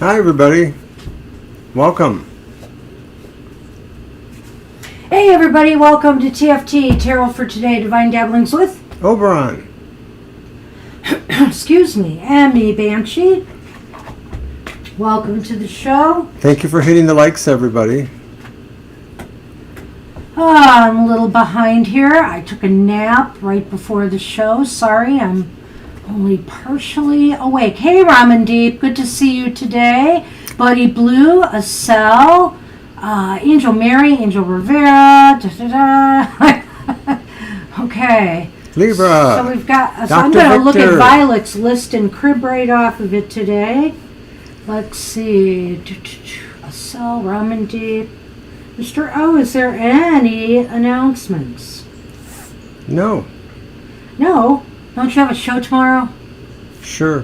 Hi, everybody. Welcome. Hey, everybody. Welcome to TFT, Tarot for Today, Divine Dabblings with Oberon. excuse me, and me, Banshee. Welcome to the show. Thank you for hitting the likes, everybody. I'm a little behind here. I took a nap right before the show. Sorry, I'm only partially awake. Hey, Ramen Deep. Good to see you today. Buddy Blue, Acel, Angel Mary, Angel Rivera. Okay. Libra. So we've got. So Dr. I'm going to look at Victor. Violet's list and crib right off of it today. Let's see. Acel, Ramen Deep. Mr. O, is there any announcements? No. No? Don't you have a show tomorrow? Sure.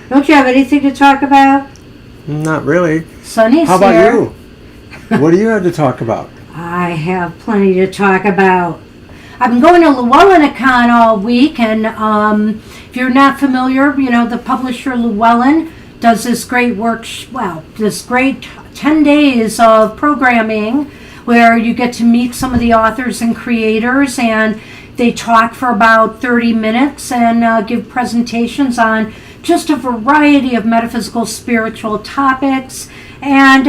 Don't you have anything to talk about? Not really. Sunny's How about here. you? What do you have to talk about? I have plenty to talk about. I've been going to Llewellyn-a-Con all week, and if you're not familiar, you know, the publisher Llewellyn does this great work, this great 10 days of programming where you get to meet some of the authors and creators, and they talk for about 30 minutes and give presentations on just a variety of metaphysical, spiritual topics. And,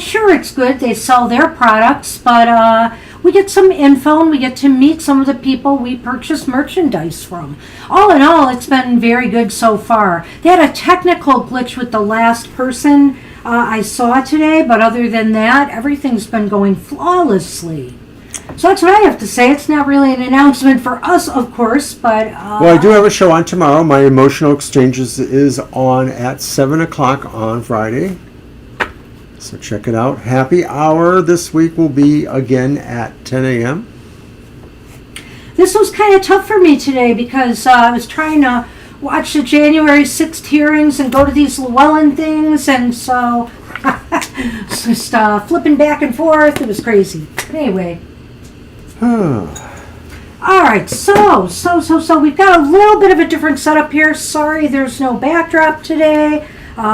sure, it's good. They sell their products, but we get some info and we get to meet some of the people we purchase merchandise from. All in all, it's been very good so far. They had a technical glitch with the last person I saw today, but other than that, everything's been going flawlessly. So that's what I have to say. It's not really an announcement for us, of course, but... Well, I do have a show on tomorrow. My Emotional Exchanges is on at 7 o'clock on Friday. So check it out. Happy Hour this week will be again at 10 a.m. This was kind of tough for me today because I was trying to watch the January 6th hearings and go to these Llewellyn things, and so just flipping back and forth. It was crazy. But anyway. All right, so we've got a little bit of a different setup here. Sorry, there's no backdrop today.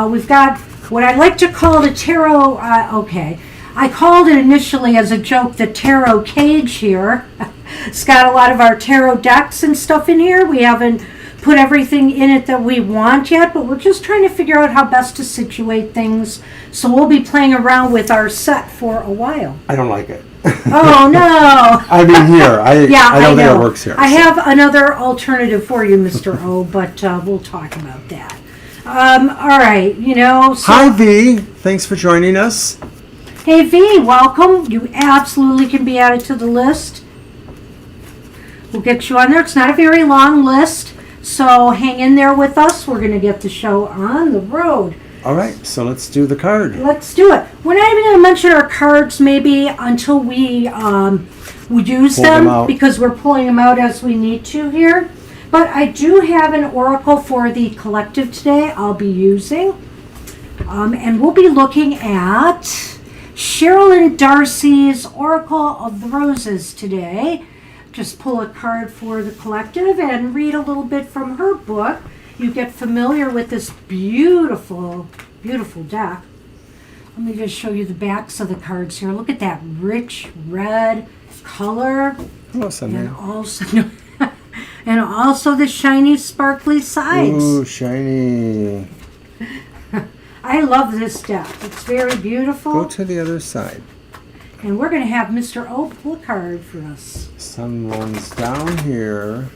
We've got what I like to call the tarot. I called it initially as a joke the tarot cage here. It's got a lot of our tarot decks and stuff in here. We haven't put everything in it that we want yet, but we're just trying to figure out how best to situate things. So we'll be playing around with our set for a while. I don't like it. Oh, no. I mean, here. I don't think it works here. I have another alternative for you, Mr. O, but we'll talk about that. All right, So, Hi, V. Thanks for joining us. Hey, V, welcome. You absolutely can be added to the list. We'll get you on there. It's not a very long list, so hang in there with us. We're going to get the show on the road. All right, so let's do the card. Let's do it. We're not even going to mention our cards maybe until we use them because we're pulling them out as we need to here. But I do have an oracle for the collective today I'll be using. And we'll be looking at Sherilyn Darcy's Oracle of the Roses today. Just pull a card for the collective and read a little bit from her book. You get familiar with this beautiful, beautiful deck. Let me just show you the backs of the cards here. Look at that rich red color. And also the shiny, sparkly sides. Ooh, shiny. I love this deck. It's very beautiful. Go to the other side. And we're going to have Mr. O pull a card for us. Someone's down here.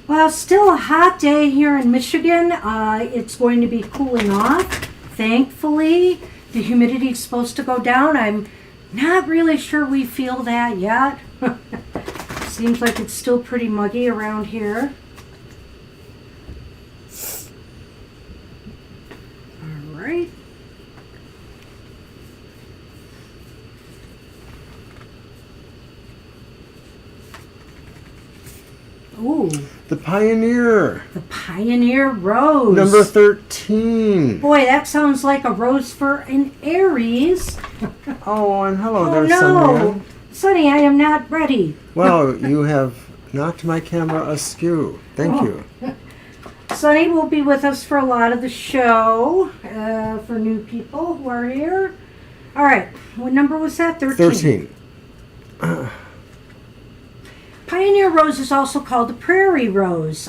Well, still a hot day here in Michigan. It's going to be cooling off. Thankfully, the humidity is supposed to go down. I'm not really sure we feel that yet. Seems like it's still pretty muggy around here. All right. Ooh. The Pioneer. The Pioneer Rose. Number 13. Boy, that sounds like a rose for an Aries. Oh, and hello Oh there, no. Sunny. Sunny, I am not ready. Well, you have knocked my camera askew. Thank you. Sunny will be with us for a lot of the show, for new people who are here. All right, what number was that? 13. 13. Pioneer rose is also called the prairie rose.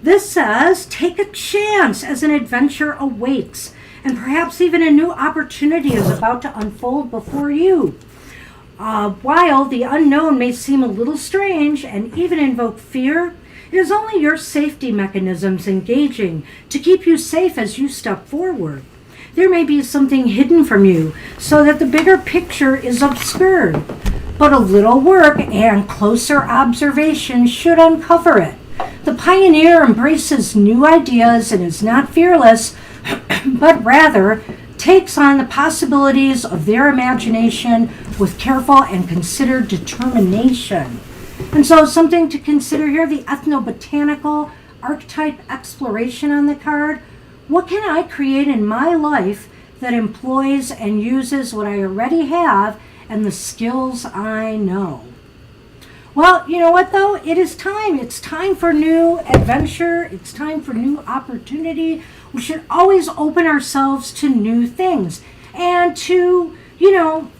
This says, take a chance as an adventure awaits, and perhaps even a new opportunity is about to unfold before you. While the unknown may seem a little strange and even invoke fear, it is only your safety mechanisms engaging to keep you safe as you step forward. There may be something hidden from you so that the bigger picture is obscured, but a little work and closer observation should uncover it. The pioneer embraces new ideas and is not fearless, but rather takes on the possibilities of their imagination with careful and considered determination. And so something to consider here, the ethnobotanical archetype exploration on the card. What can I create in my life that employs and uses what I already have and the skills I know? Well, you know what though? It is time. It's time for new adventure. It's time for new opportunity. We should always open ourselves to new things and to,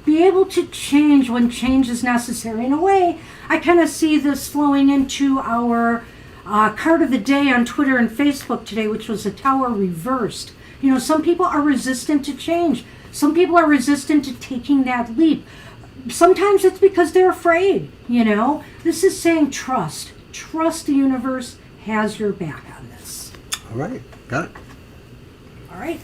be able to change when change is necessary. In a way, I kind of see this flowing into our card of the day on Twitter and Facebook today, which was the Tower reversed. Some people are resistant to change. Some people are resistant to taking that leap. Sometimes it's because they're afraid, This is saying trust. Trust the universe has your back on this. All right. Got it. All right.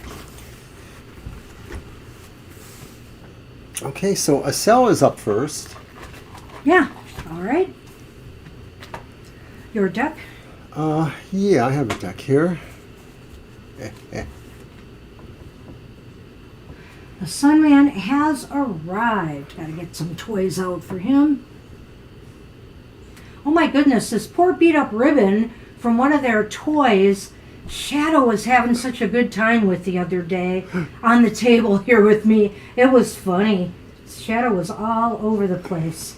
Okay, so Acel is up first. Yeah. All right. Your deck? Yeah, I have a deck here. The Sunman has arrived. Gotta get some toys out for him. Oh my goodness, this poor beat up ribbon from one of their toys, Shadow was having such a good time with the other day on the table here with me. It was funny. Shadow was all over the place.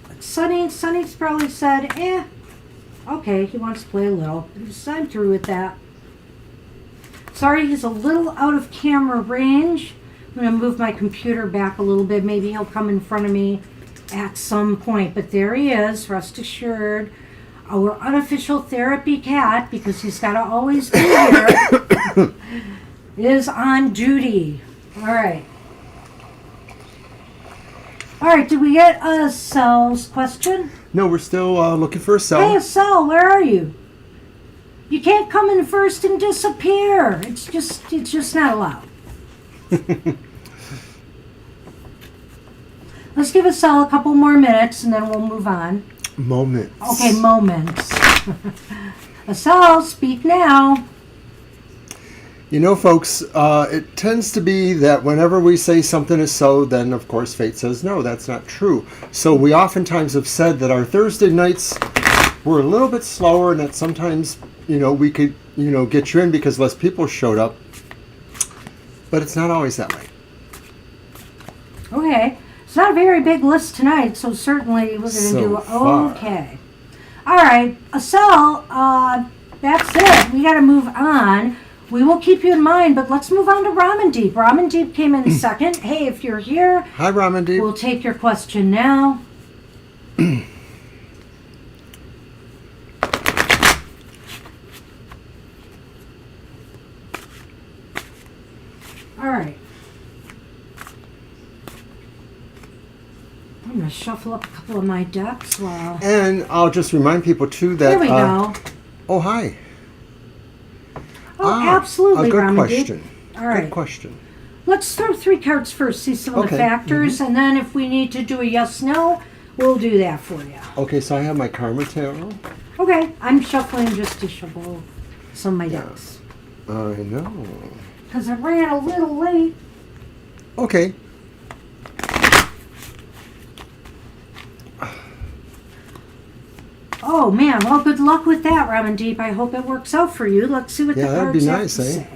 But Sunny's probably said, okay, he wants to play a little. I'm through with that. Sorry, he's a little out of camera range. I'm going to move my computer back a little bit. Maybe he'll come in front of me at some point. But there he is, rest assured. Our unofficial therapy cat, because he's got to always be here, is on duty. All right. All right, did we get Acel's question? No, we're still looking for Acel. Hey, Acel, where are you? You can't come in first and disappear. It's just not allowed. Let's give Acel a couple more minutes and then we'll move on. Moments. Okay, moments. Acel, speak now. Folks, it tends to be that whenever we say something is so, then of course fate says no, that's not true. So we oftentimes have said that our Thursday nights were a little bit slower and that sometimes we could, get you in because less people showed up. But it's not always that way. Okay. It's not a very big list tonight, so certainly we're going to do okay. All right. Acel, that's it. We got to move on. We will keep you in mind, but let's move on to Ramandeep. Ramandeep came in second. Hey, if you're here, hi, Ramandeep. We'll take your question now. All right. I'm going to shuffle up a couple of my decks while... And I'll just remind people, too, that... There we go. Oh, hi. Oh, absolutely, a good Ramandeep. question. All right. Good question. Let's throw 3 cards first, see some of the factors, and then if we need to do a yes-no, we'll do that for you. Okay, so I have my Karma Tarot. Okay, I'm shuffling just to shuffle some of my decks. I know. Because I ran a little late. Okay. Oh, man. Well, good luck with that, Ramandeep. I hope it works out for you. Let's see what the cards have to say.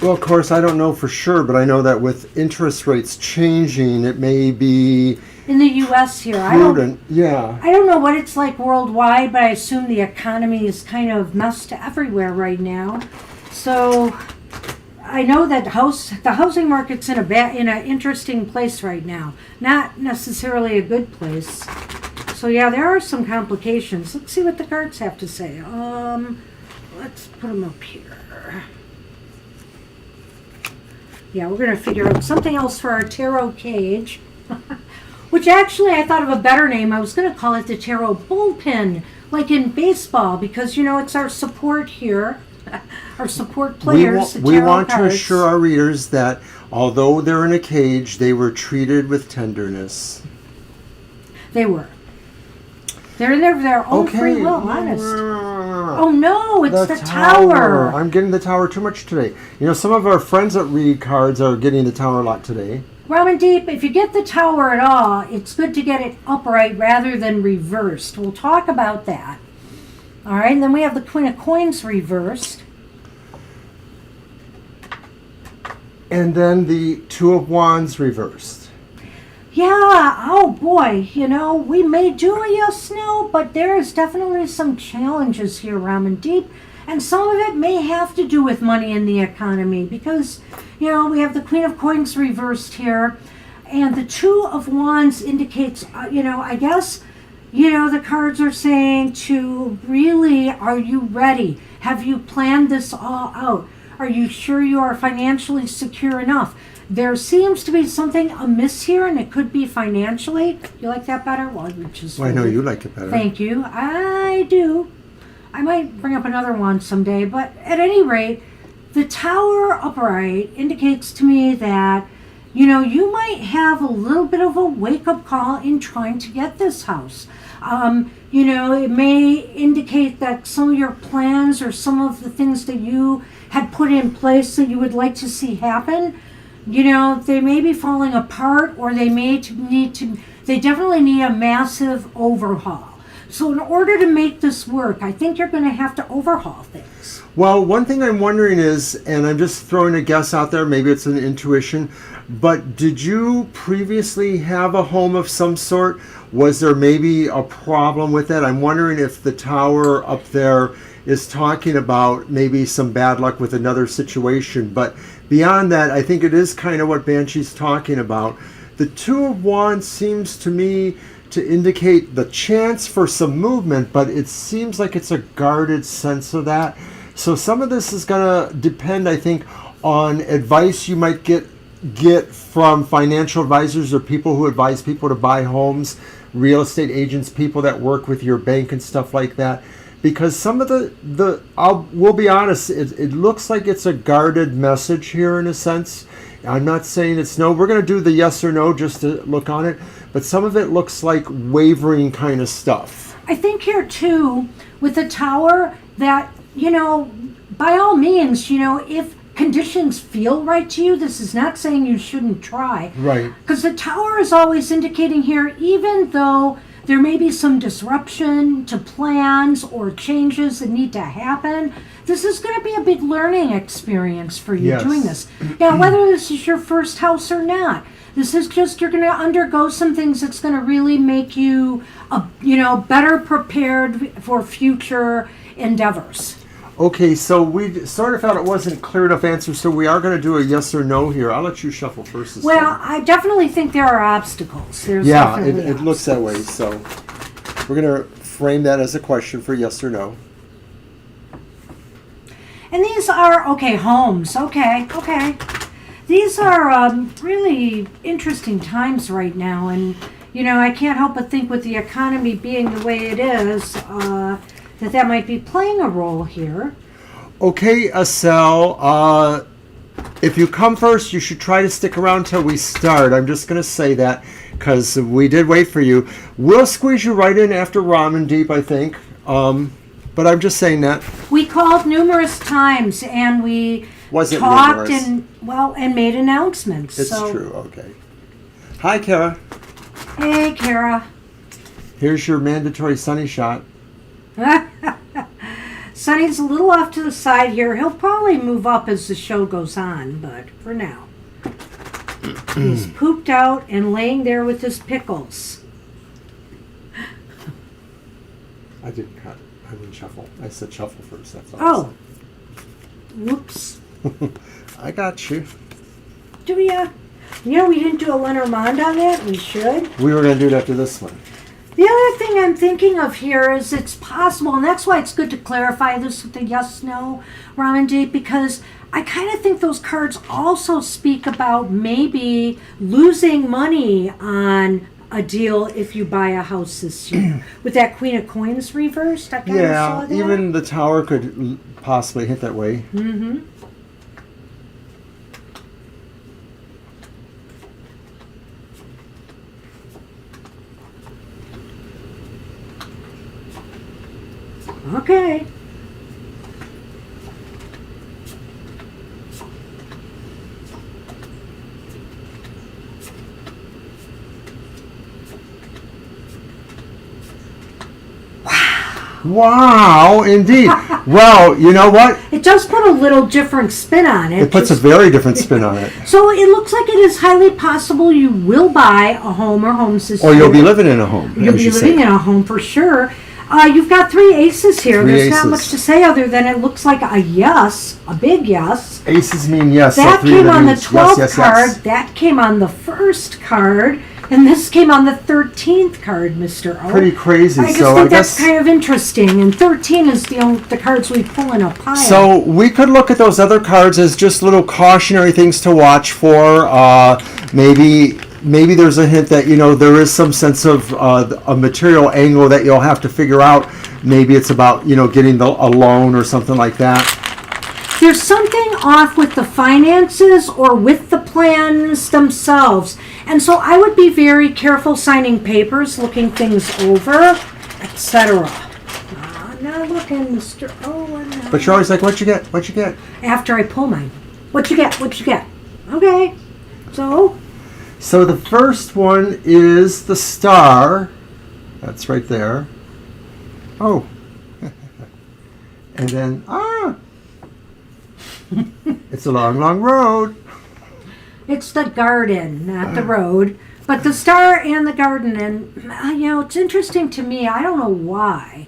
Well, of course, I don't know for sure, but I know that with interest rates changing, it may be In the U.S. here, prudent. Yeah. I don't know what it's like worldwide, but I assume the economy is kind of messed everywhere right now. So I know that the housing market's in an interesting place right now. Not necessarily a good place. So yeah, there are some complications. Let's see what the cards have to say. Let's put them up here. Yeah, we're going to figure out something else for our tarot cage. Which actually, I thought of a better name. I was going to call it the tarot bullpen, like in baseball, because, it's our support here, our support players. We want to assure our readers that although they're in a cage, they were treated with tenderness. They were. They're in their own free will, honest. Oh no, it's the tower. I'm getting the tower too much today. Some of our friends that read cards are getting the tower a lot today. Ramandeep, if you get the tower at all, it's good to get it upright rather than reversed. We'll talk about that. All right, and then we have the Queen of Coins reversed. And then the Two of Wands reversed. Yeah, oh boy, we may do a yes, no, but there is definitely some challenges here, Ramandeep. And some of it may have to do with money in the economy because, we have the Queen of Coins reversed here. And the Two of Wands indicates, I guess, the cards are saying to really, are you ready? Have you planned this all out? Are you sure you are financially secure enough? There seems to be something amiss here, and it could be financially. You like that better? Well, I know you like it better. Thank you. I do. I might bring up another one someday, but at any rate, the tower upright indicates to me that, you might have a little bit of a wake-up call in trying to get this house. It may indicate that some of your plans or some of the things that you had put in place that you would like to see happen, they may be falling apart, or they definitely need a massive overhaul. So in order to make this work, I think you're going to have to overhaul things. Well, one thing I'm wondering is, and I'm just throwing a guess out there, maybe it's an intuition, but did you previously have a home of some sort? Was there maybe a problem with that? I'm wondering if the tower up there is talking about maybe some bad luck with another situation. But beyond that, I think it is kind of what Banshee's talking about. The Two of Wands seems to me to indicate the chance for some movement, but it seems like it's a guarded sense of that. So some of this is going to depend, I think, on advice you might get from financial advisors or people who advise people to buy homes, real estate agents, people that work with your bank and stuff like that. Because some of we'll be honest, it looks like it's a guarded message here in a sense. I'm not saying it's no. We're going to do the yes or no just to look on it. But some of it looks like wavering kind of stuff. I think here, too, with the tower, that, by all means, if conditions feel right to you, this is not saying you shouldn't try. Right. Because the tower is always indicating here, even though there may be some disruption to plans or changes that need to happen, this is going to be a big learning experience for you doing this. Now, whether this is your first house or not, this is just, you're going to undergo some things that's going to really make you, better prepared for future endeavors. Okay, so we sort of felt it wasn't clear enough answer, so we are going to do a yes or no here. I'll let you shuffle first. Well, I definitely think there are obstacles. It looks that way, so we're going to frame that as a question for yes or no. And these are, homes. Okay. These are really interesting times right now, and, I can't help but think with the economy being the way it is, that might be playing a role here. Okay, Acel, if you come first, you should try to stick around till we start. I'm just going to say that because we did wait for you. We'll squeeze you right in after Ramandeep, I think. But I'm just saying that. We called numerous times and we talked and made announcements. It's true, okay. Hi, Kara. Hey, Kara. Here's your mandatory sunny shot. Sonny's a little off to the side here. He'll probably move up as the show goes on, but for now. He's pooped out and laying there with his pickles. I didn't cut. I didn't shuffle. I said shuffle first. That's all. Oh. Whoops. I got you. Do we, we didn't do a Lenormand on that. We should. We were going to do it after this one. The other thing I'm thinking of here is it's possible, and that's why it's good to clarify this with the yes, no, Ramandi, because I kind of think those cards also speak about maybe losing money on a deal if you buy a house this year. With that Queen of Coins reversed, I kind of saw that. Even the Tower could possibly hit that way. Mm-hmm. Okay. Wow, indeed. Well, you know what? It does put a little different spin on it. It puts a very different spin on it. So it looks like it is highly possible you will buy a home or homes this year. Or you'll be living in a home. You'll be living in a home for sure. You've got 3 aces here. There's not much to say other than it looks like a yes, a big yes. Aces mean yes. That so came on the 12th yes, card. Yes. That came on the 1st card. And this came on the 13th card, Mr. O. Pretty crazy. I just think that's kind of interesting. And 13 is the cards we pull in a pile. So we could look at those other cards as just little cautionary things to watch for. Maybe there's a hint that, there is some sense of a material angle that you'll have to figure out. Maybe it's about, getting a loan or something like that. There's something off with the finances or with the plans themselves. And so I would be very careful signing papers, looking things over, etc. Not looking, Mr. Owen. But you're always like, what you get? What you get? After I pull mine. What you get? What you get? Okay. So the first one is the star. That's right there. Oh. And then, it's a long, long road. It's the garden, not the road. But the star and the garden, and, it's interesting to me. I don't know why.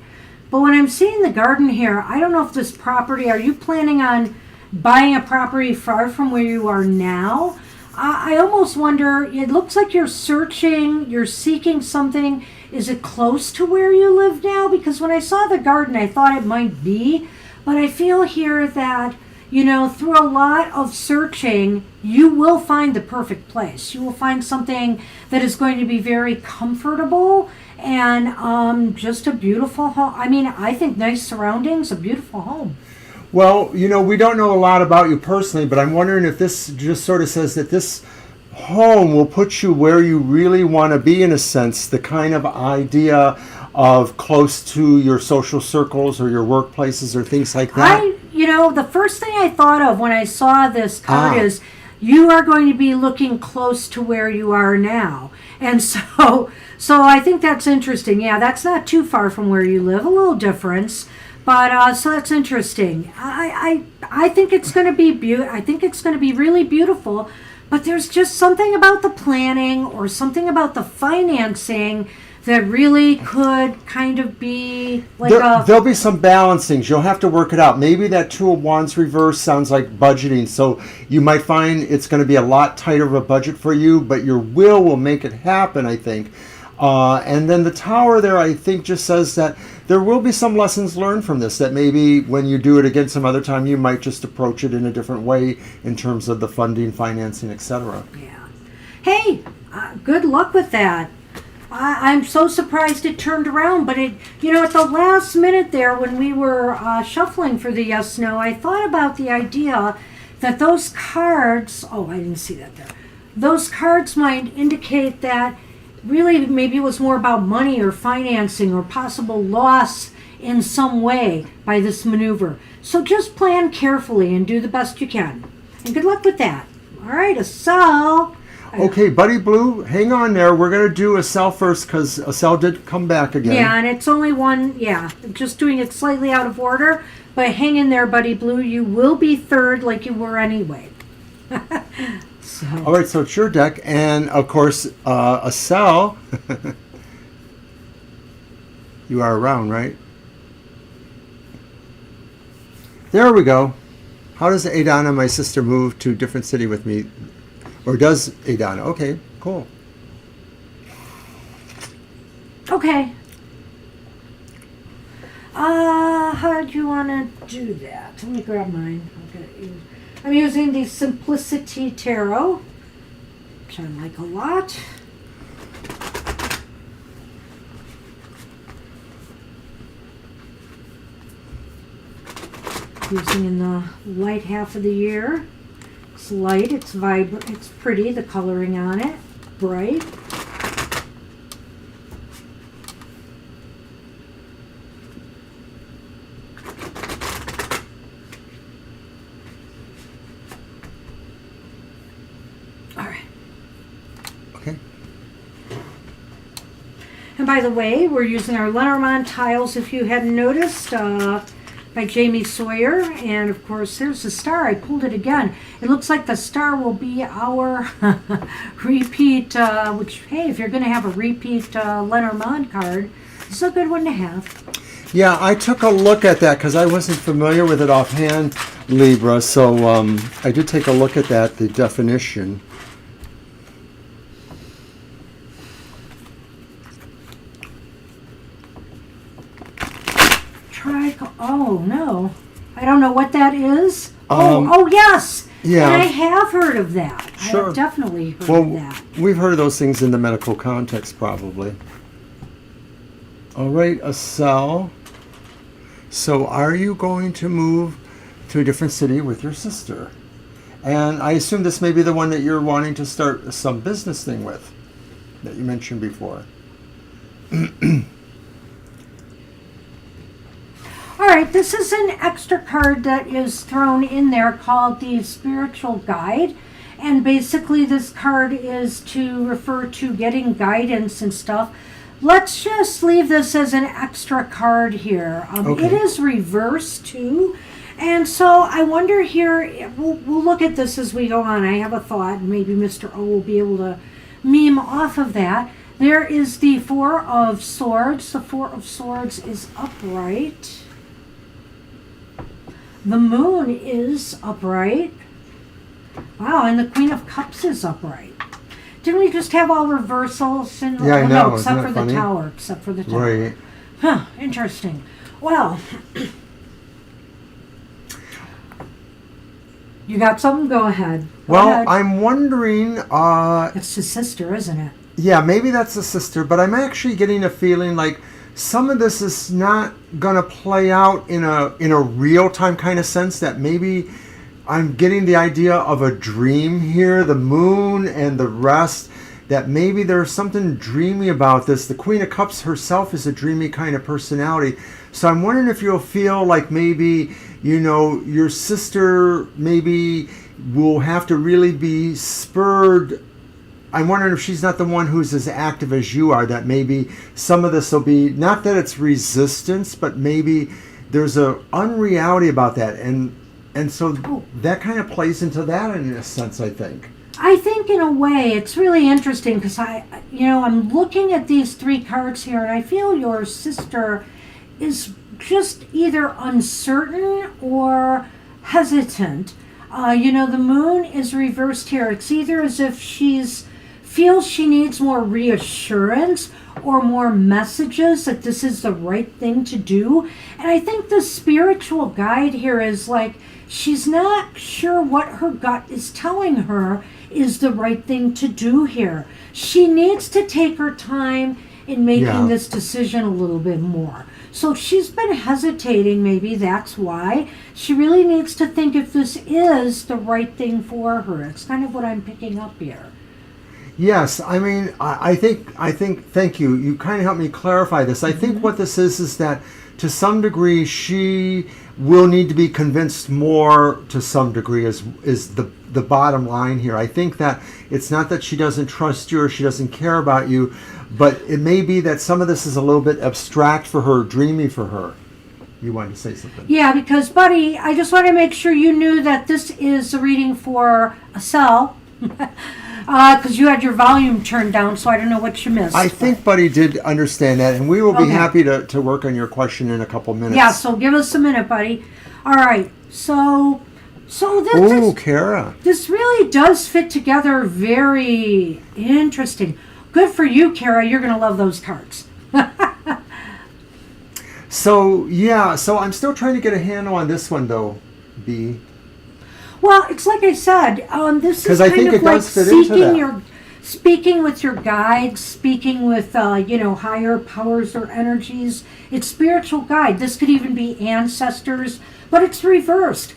But when I'm seeing the garden here, I don't know if this property, are you planning on buying a property far from where you are now? I almost wonder, it looks like you're seeking something. Is it close to where you live now? Because when I saw the garden, I thought it might be. But I feel here that, through a lot of searching, you will find the perfect place. You will find something that is going to be very comfortable and just a beautiful home. I mean, I think nice surroundings, a beautiful home. Well, we don't know a lot about you personally, but I'm wondering if this just sort of says that this home will put you where you really want to be, in a sense, the kind of idea of close to your social circles or your workplaces or things like that. The first thing I thought of when I saw this card is you are going to be looking close to where you are now. And so I think that's interesting. Yeah, that's not too far from where you live, a little difference. But so that's interesting. I think it's going to be I think it's going to be really beautiful. But there's just something about the planning or something about the financing that really could kind of be like there'll be some balancings. You'll have to work it out. Maybe that 2 of Wands reverse sounds like budgeting. So you might find it's going to be a lot tighter of a budget for you, but your will make it happen, I think. And then the Tower there, I think, just says that there will be some lessons learned from this, that maybe when you do it again some other time, you might just approach it in a different way in terms of the funding, financing, etc. Yeah. Hey, good luck with that. I'm so surprised it turned around, but at the last minute there when we were shuffling for the yes, no, I thought about the idea that those cards, I didn't see that there. Those cards might indicate that really maybe it was more about money or financing or possible loss in some way by this maneuver. So just plan carefully and do the best you can. And good luck with that. All right, so Okay, Buddy Blue, hang on there. We're going to do Estelle first because Estelle did come back again. Yeah, and it's only one, just doing it slightly out of order. But hang in there, Buddy Blue. You will be third like you were anyway. All right, so it's your deck. And, of course, Estelle, you are around, right? There we go. How does Adana, my sister, move to a different city with me? Or does Adana? Okay, cool. Okay. How do you want to do that? Let me grab mine. Okay. I'm using the Simplicity Tarot, which I like a lot. Using in the light half of the year. It's light, it's vibrant, it's pretty, the coloring on it, bright. All right. Okay. And by the way, we're using our Lenormand tiles, if you hadn't noticed, by Jamie Sawyer, and of course there's the star. I pulled it again. It looks like the star will be our repeat, which, hey, if you're going to have a repeat Lenormand card, it's a good one to have. Yeah, I took a look at that because I wasn't familiar with it offhand, Libra, so I did take a look at that, the definition. Oh, no. I don't know what that is. Oh, yes. Yeah. And I have heard of that. Sure. I have definitely heard of that. We've heard of those things in the medical context, probably. All right, Estelle. So are you going to move to a different city with your sister? And I assume this may be the one that you're wanting to start some business thing with, that you mentioned before. All right, this is an extra card that is thrown in there called the Spiritual Guide. And basically this card is to refer to getting guidance and stuff. Let's just leave this as an extra card here. Okay. It is reversed too. And so I wonder here, we'll look at this as we go on. I have a thought, maybe Mr. O will be able to meme off of that. There is the Four of Swords. The Four of Swords is upright. The Moon is upright. Wow, and the Queen of Cups is upright. Didn't we just have all reversals? And, Yeah, I know. No, except for funny? the Tower. Except for the Tower. Right. Huh, interesting. Well, you got something? Go ahead. Go ahead. I'm wondering... It's his sister, isn't it? Yeah, maybe that's the sister, but I'm actually getting a feeling like some of this is not gonna play out in a real time kind of sense. That maybe I'm getting the idea of a dream here, the moon and the rest. That maybe there's something dreamy about this. The Queen of Cups herself is a dreamy kind of personality. So I'm wondering if you'll feel like maybe, you know, your sister maybe will have to really be spurred. I'm wondering if she's not the one who's as active as you are, that maybe some of this will be, not that it's resistance, but maybe there's a unreality about that. And so that kind of plays into that in a sense, I think. I think in a way it's really interesting because I'm looking at these three cards here and I feel your sister is just either uncertain or hesitant. The moon is reversed here. It's either as if feels she needs more reassurance or more messages that this is the right thing to do. And I think the spiritual guide here is like she's not sure what her gut is telling her is the right thing to do here. She needs to take her time in making this decision a little bit more. So she's been hesitating, maybe that's why. She really needs to think if this is the right thing for her. It's kind of what I'm picking up here. Yes, I mean, I think, thank you. You kind of helped me clarify this. I think what this is that to some degree she will need to be convinced more to some degree is the bottom line here. I think that it's not that she doesn't trust you or she doesn't care about you, but it may be that some of this is a little bit abstract for her, dreamy for her. You wanted to say something? Yeah, because, buddy, I just want to make sure you knew that this is a reading for a cell. Because you had your volume turned down, so I don't know what you missed. I think Buddy did understand that, and we will be Okay. happy to work on your question in a couple minutes. Yeah, so give us a minute, buddy. All right, so Ooh, Kara. this really does fit together very interesting. Good for you, Kara. You're going to love those cards. So I'm still trying to get a handle on this one, though, B. Well, it's like I said, this is 'Cause I kind think of it like does fit into that. speaking with your guides, speaking with, higher powers or energies. It's spiritual guide. This could even be ancestors, but it's reversed.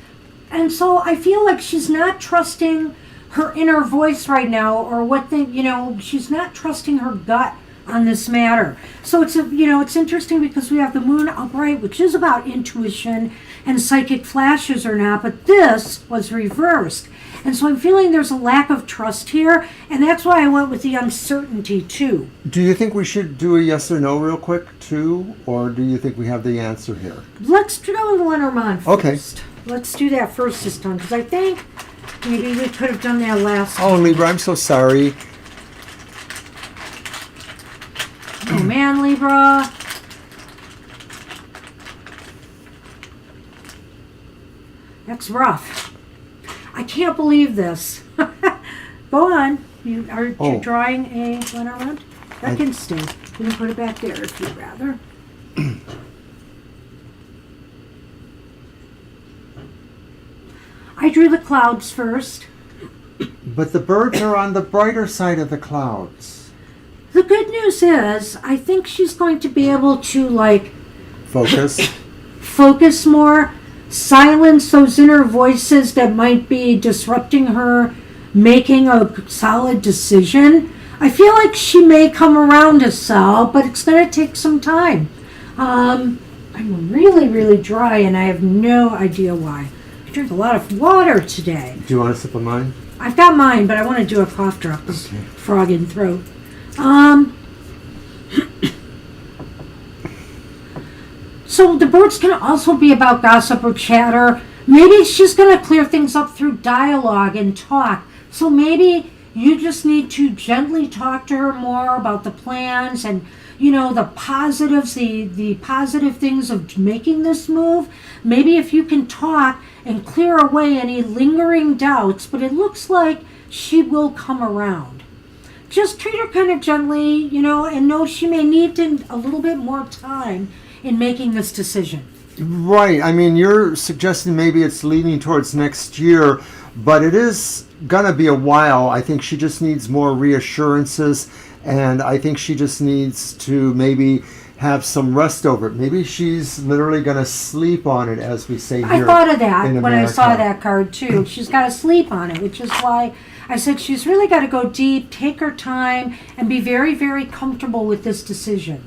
And so I feel like she's not trusting her inner voice right now, or she's not trusting her gut on this matter. So it's interesting because we have the moon upright, which is about intuition and psychic flashes or not, but this was reversed. And so I'm feeling there's a lack of trust here, and that's why I went with the uncertainty too. Do you think we should do a yes or no real quick, too? Or do you think we have the answer here? Let's do Lenormand first. Okay. Let's do that first this time, because I think maybe we could have done that last time. Oh, Libra, I'm so sorry. Oh man, Libra. That's rough. I can't believe this. Go on. You're drawing a Lenormand? That can stay. You can put it back there if you'd rather. I drew the clouds first. But the birds are on the brighter side of the clouds. The good news is, I think she's going to be able to, Focus. focus more, silence those inner voices that might be disrupting her making a solid decision. I feel like she may come around to sell, but it's going to take some time. I'm really, really dry, and I have no idea why. I drink a lot of water today. Do you want a sip of mine? I've got mine, but I want to do a cough drop. This frog in throat. So the birds can also be about gossip or chatter. Maybe she's going to clear things up through dialogue and talk. So maybe you just need to gently talk to her more about the plans and, the positives, the positive things of making this move. Maybe if you can talk and clear away any lingering doubts, but it looks like she will come around. Just treat her kind of gently, and know she may need a little bit more time in making this decision. Right. I mean, you're suggesting maybe it's leaning towards next year, but it is going to be a while. I think she just needs more reassurances, and I think she just needs to maybe have some rest over it. Maybe she's literally going to sleep on it, as we say here. I thought of that in when I saw America. that card too. She's got to sleep on it, which is why I said she's really got to go deep, take her time, and be very, very comfortable with this decision.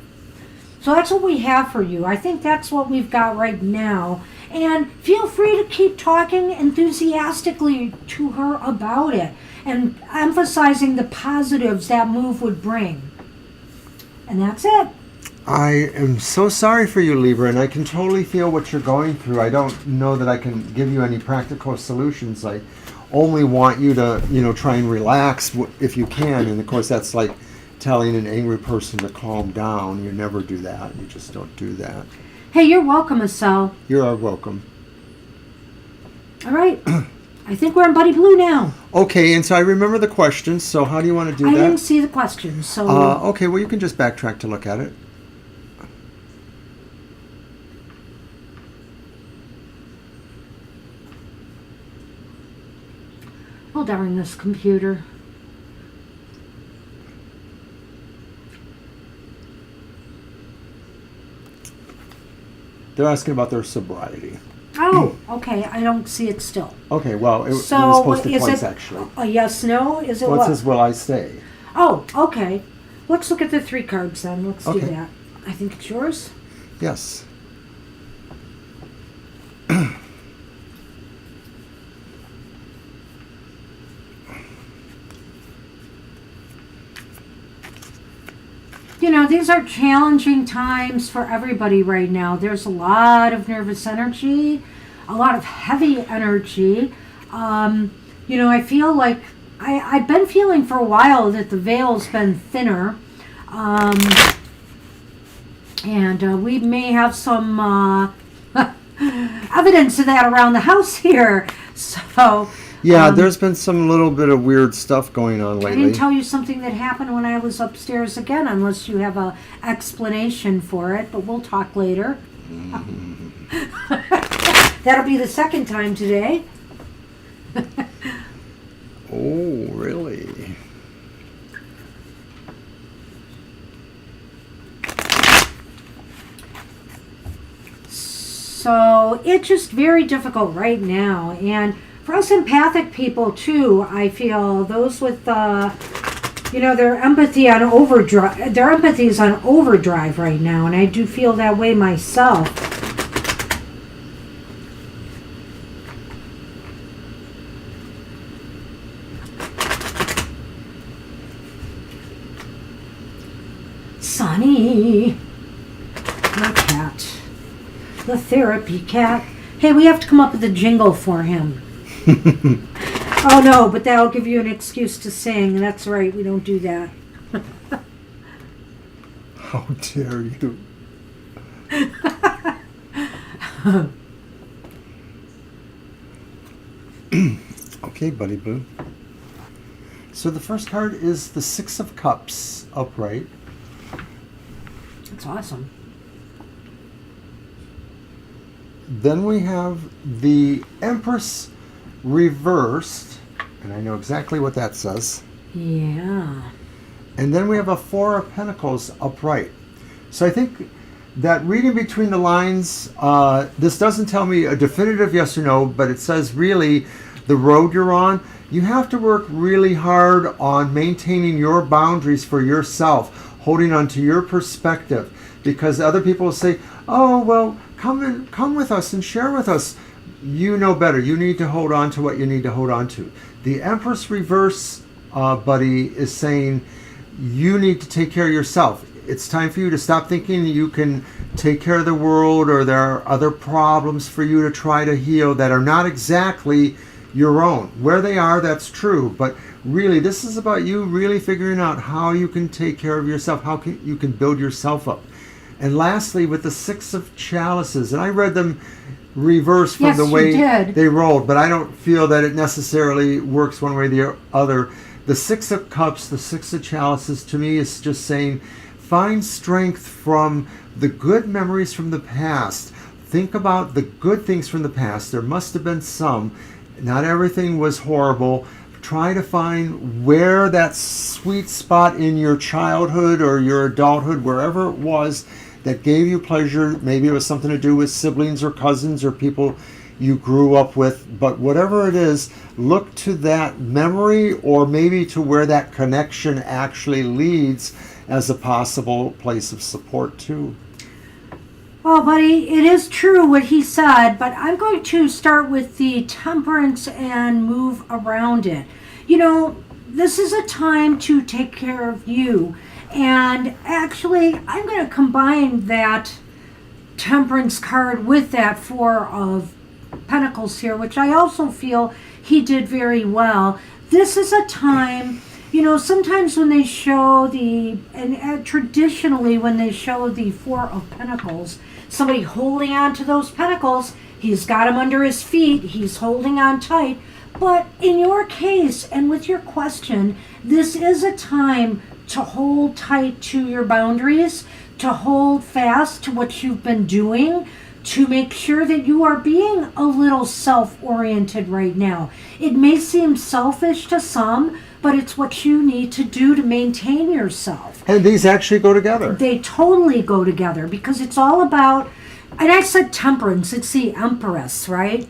So that's what we have for you. I think that's what we've got right now. And feel free to keep talking enthusiastically to her about it and emphasizing the positives that move would bring. And that's it. I am so sorry for you, Libra, and I can totally feel what you're going through. I don't know that I can give you any practical solutions. I only want you to, try and relax if you can. And of course, that's like telling an angry person to calm down. You never do that. You just don't do that. Hey, you're welcome, Estelle. You are welcome. All right. I think we're in Buddy Blue now. Okay, and so I remember the questions. So how do you want to do I that? didn't see the questions, so... Okay, well, you can just backtrack to look at it. Oh, darn this computer. They're asking about their sobriety. Oh, okay. I don't see it still. Okay, well, it was So, posted is twice, it actually. a yes, no? Is it Well, it what? says, will I stay? Oh, okay. Let's look at the 3 cards then. Let's do Okay. that. I think it's yours. Yes. these are challenging times for everybody right now. There's a lot of nervous energy, a lot of heavy energy. I feel like I've been feeling for a while that the veil's been thinner. And we may have some evidence of that around the house here. So yeah, there's been some little bit of weird stuff going on lately. I didn't tell you something that happened when I was upstairs again, unless you have a explanation for it, but we'll talk later. That'll be the second time today. Oh, really? So it's just very difficult right now. And for us empathic people too, I feel those with their empathy on overdrive, their empathy is on overdrive right now, and I do feel that way myself. Sonny, my cat. The therapy cat. Hey, we have to come up with a jingle for him. Oh no, but that'll give you an excuse to sing. That's right, we don't do that. How dare you? Okay, Buddy Boo. So the first card is the Six of Cups upright. That's awesome. Then we have the Empress reversed, and I know exactly what that says. Yeah. And then we have a Four of Pentacles upright. So I think that reading between the lines, this doesn't tell me a definitive yes or no, but it says really the road you're on, you have to work really hard on maintaining your boundaries for yourself, holding on to your perspective, because other people will say, oh, well, come with us and share with us. You know better. You need to hold on to what you need to hold on to. The Empress reverse, buddy, is saying you need to take care of yourself. It's time for you to stop thinking you can take care of the world, or there are other problems for you to try to heal that are not exactly your own. Where they are, that's true, but really this is about you really figuring out how you can take care of yourself, how you can build yourself up. And lastly, with the Six of Chalices, and I read them reverse from the way they rolled, but I don't feel that it necessarily works one way or the other. The Six of Cups, the Six of Chalices, to me is just saying, find strength from the good memories from the past. Think about the good things from the past. There must have been some. Not everything was horrible. Try to find where that sweet spot in your childhood or your adulthood, wherever it was, that gave you pleasure. Maybe it was something to do with siblings or cousins or people you grew up with. But whatever it is, look to that memory or maybe to where that connection actually leads as a possible place of support too. Well, buddy, it is true what he said, but I'm going to start with the Temperance and move around it. This is a time to take care of you. And actually, I'm going to combine that Temperance card with that Four of Pentacles here, which I also feel he did very well. This is a time, sometimes when they show traditionally when they show the Four of Pentacles, somebody holding on to those pentacles, he's got them under his feet, he's holding on tight. But in your case, and with your question, this is a time to hold tight to your boundaries, to hold fast to what you've been doing, to make sure that you are being a little self-oriented right now. It may seem selfish to some, but it's what you need to do to maintain yourself. And these actually go together. They totally go together because it's all about, and I said temperance, it's the Empress, right?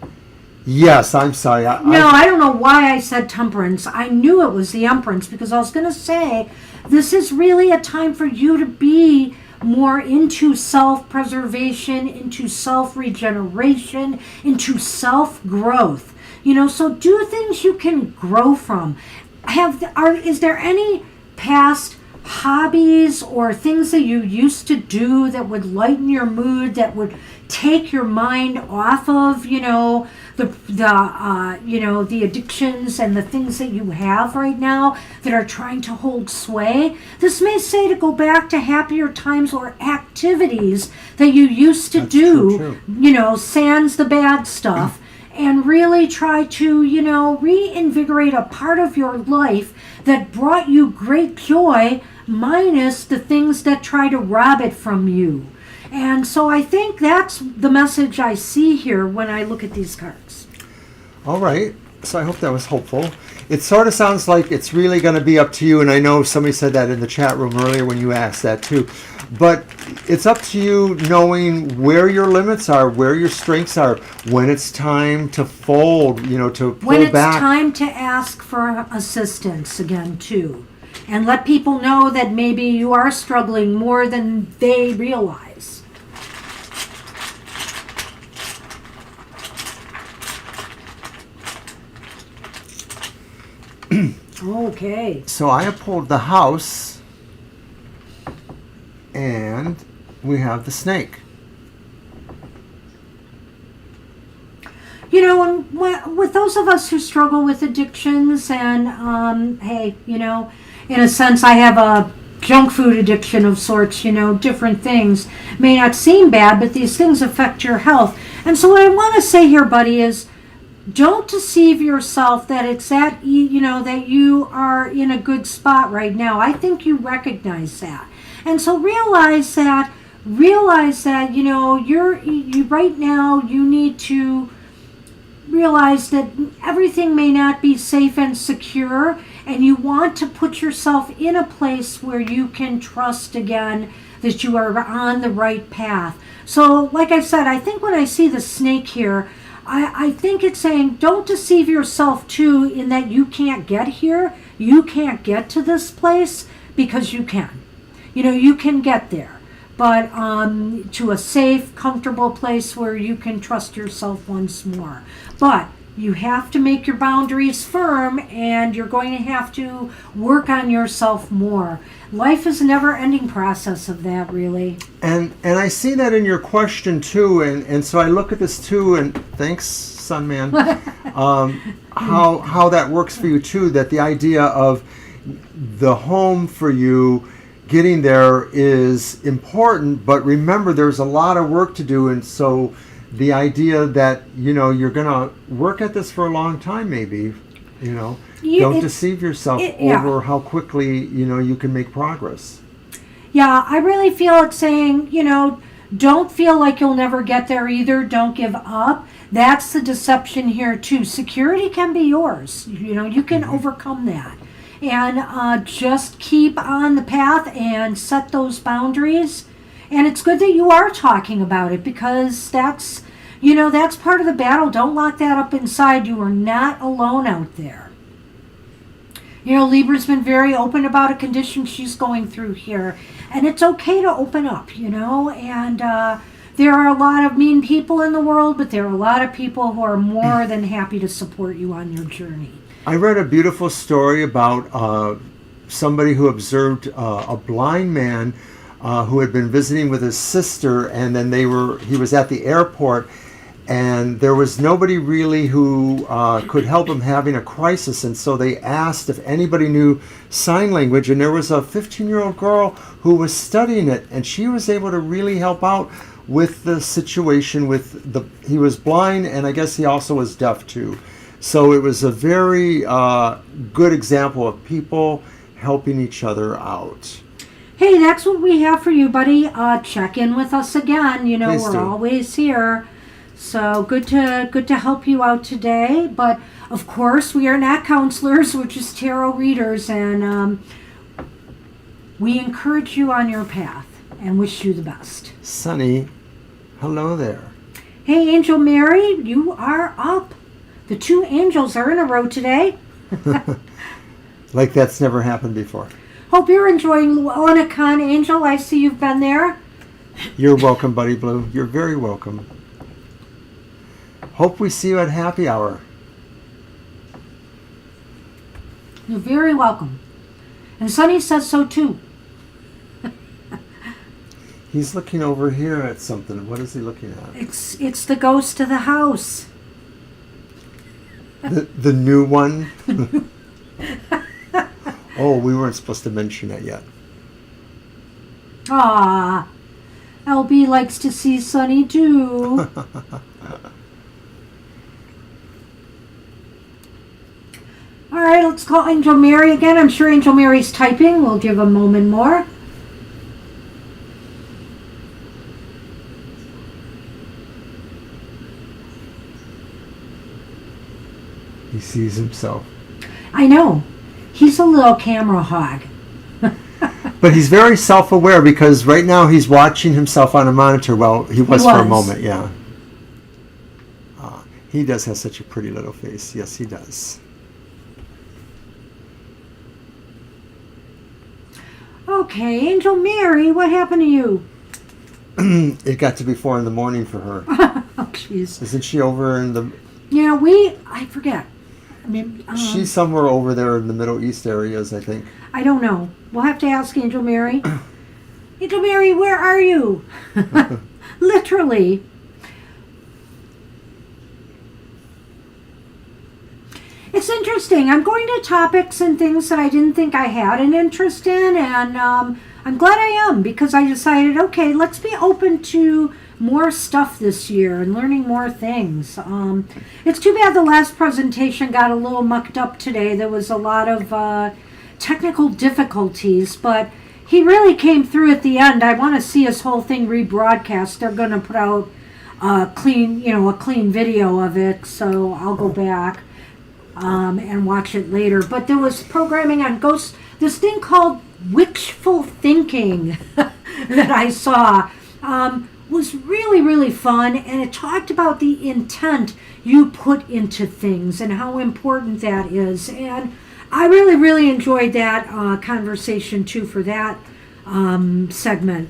Yes, I'm sorry. I don't know why I said temperance. I knew it was the Empress because I was going to say this is really a time for you to be more into self-preservation, into self-regeneration, into self-growth. So do things you can grow from. Is there any past hobbies or things that you used to do that would lighten your mood, that would take your mind off of, the addictions and the things that you have right now that are trying to hold sway. This may say to go back to happier times or activities that you used to do, sans the bad stuff, and really try to, reinvigorate a part of your life that brought you great joy, minus the things that try to rob it from you. And so I think that's the message I see here when I look at these cards. All right. So I hope that was hopeful. It sort of sounds like it's really going to be up to you. And I know somebody said that in the chat room earlier when you asked that too. But it's up to you knowing where your limits are, where your strengths are, when it's time to fold, to pull back. When it's time to ask for assistance again too. And let people know that maybe you are struggling more than they realize. Okay. So I have pulled the house, and we have the snake. And with those of us who struggle with addictions, and hey, in a sense, I have a junk food addiction of sorts, different things may not seem bad, but these things affect your health. And so what I want to say here, buddy, is don't deceive yourself that it's that, that you are in a good spot right now. I think you recognize that. And so realize that, you right now, you need to realize that everything may not be safe and secure, and you want to put yourself in a place where you can trust again that you are on the right path. So, like I said, I think when I see the snake here, I think it's saying don't deceive yourself too in that you can't get here, you can't get to this place, because you can. You can get there, but to a safe, comfortable place where you can trust yourself once more. But you have to make your boundaries firm, and you're going to have to work on yourself more. Life is a never-ending process of that, really. And I see that in your question too, and so I look at this too, and thanks, Sunman, how that works for you too. That the idea of the home for you, getting there is important, but remember there's a lot of work to do, and so the idea that you're gonna work at this for a long time, maybe, don't deceive yourself over how quickly you can make progress. Yeah, I really feel it's saying, don't feel like you'll never get there either. Don't give up. That's the deception here too. Security can be yours. You can overcome that. And just keep on the path and set those boundaries. And it's good that you are talking about it, because that's part of the battle. Don't lock that up inside. You are not alone out there. Libra's been very open about a condition she's going through here. And it's okay to open up, and there are a lot of mean people in the world, but there are a lot of people who are more than happy to support you on your journey. I read a beautiful story about somebody who observed a blind man who had been visiting with his sister, and then he was at the airport, and there was nobody really who could help him having a crisis, and so they asked if anybody knew sign language, and there was a 15-year-old girl who was studying it, and she was able to really help out with the situation he was blind, and I guess he also was deaf too. So it was a very good example of people helping each other out. Hey, that's what we have for you, buddy. Check in with us again. Please we're do. Always here. So good to help you out today. But of course, we are not counselors. We're just tarot readers, and we encourage you on your path and wish you the best. Sunny, hello there. Hey, Angel Mary, you are up. The two angels are in a row today. Like that's never happened before. Hope you're enjoying Llewellyn Con, Angel. I see you've been there. You're welcome, Buddy Blue. You're very welcome. Hope we see you at happy hour. You're very welcome. And Sunny says so too. He's looking over here at something. What is he looking at? It's the ghost of the house. The new one? Oh, we weren't supposed to mention it yet. Ah, LB likes to see Sunny too. All right, let's call Angel Mary again. I'm sure Angel Mary's typing. We'll give a moment more. He sees himself. I know. He's a little camera hog. But he's very self-aware because right now he's watching himself on a monitor. Well, he was for a moment, yeah. He does have such a pretty little face. Yes, he does. Okay, Angel Mary, what happened to you? It got to be 4 in the morning for her. Oh, jeez. Isn't she over in the... Yeah, I forget. I mean, she's somewhere over there in the Middle East areas, I think. I don't know. We'll have to ask Angel Mary. Angel Mary, where are you? Literally. It's interesting. I'm going to topics and things that I didn't think I had an interest in, and I'm glad I am because I decided, okay, let's be open to more stuff this year and learning more things. It's too bad the last presentation got a little mucked up today. There was a lot of technical difficulties, but he really came through at the end. I want to see his whole thing rebroadcast. They're going to put out a clean video of it, so I'll go back and watch it later. But there was programming on ghosts, this thing called wishful thinking that I saw. Was really, really fun, and it talked about the intent you put into things and how important that is. And I really, really enjoyed that conversation too for that segment.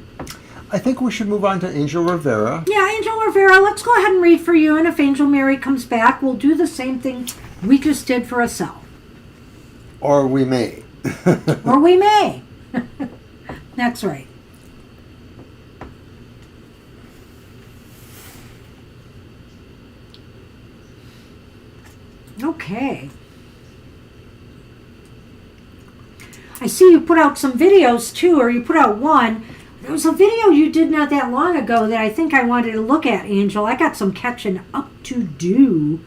I think we should move on to Angel Rivera. Yeah, Angel Rivera, let's go ahead and read for you, and if Angel Mary comes back, we'll do the same thing we just did for Estelle. Or we may. Or we may. That's right. Okay. I see you put out some videos too, or you put out one. There was a video you did not that long ago that I think I wanted to look at, Angel. I got some catching up to do.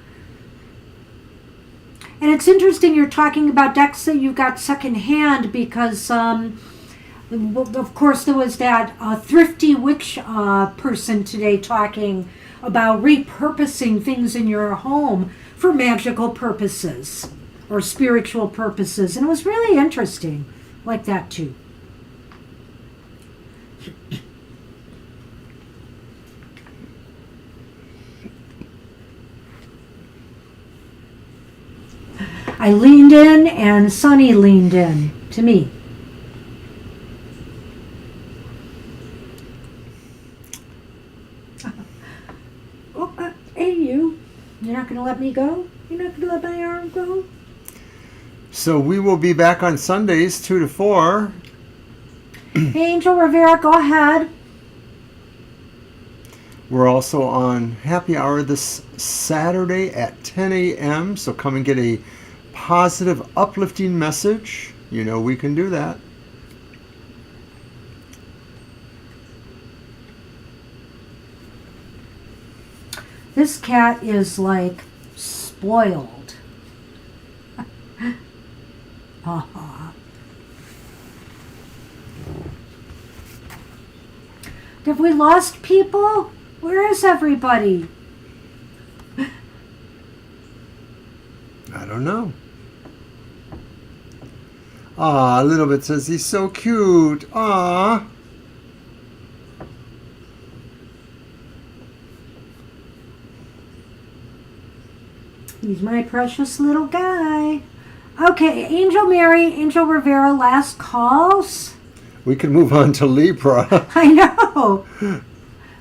And it's interesting you're talking about decks that you've got secondhand because, of course, there was that thrifty witch person today talking about repurposing things in your home for magical purposes or spiritual purposes. And it was really interesting like that too. I leaned in and Sunny leaned in to me. Hey, you. You're not going to let me go? You're not going to let my arm go? So we will be back on Sundays, 2 to 4. Hey, Angel Rivera, go ahead. We're also on Happy Hour this Saturday at 10 a.m. So come and get a positive, uplifting message. You know we can do that. This cat is like spoiled. Have we lost people? Where is everybody? I don't know. A little bit says he's so cute. Aw. He's my precious little guy. Okay, Angel Mary, Angel Rivera, last calls. We can move on to Libra. I know.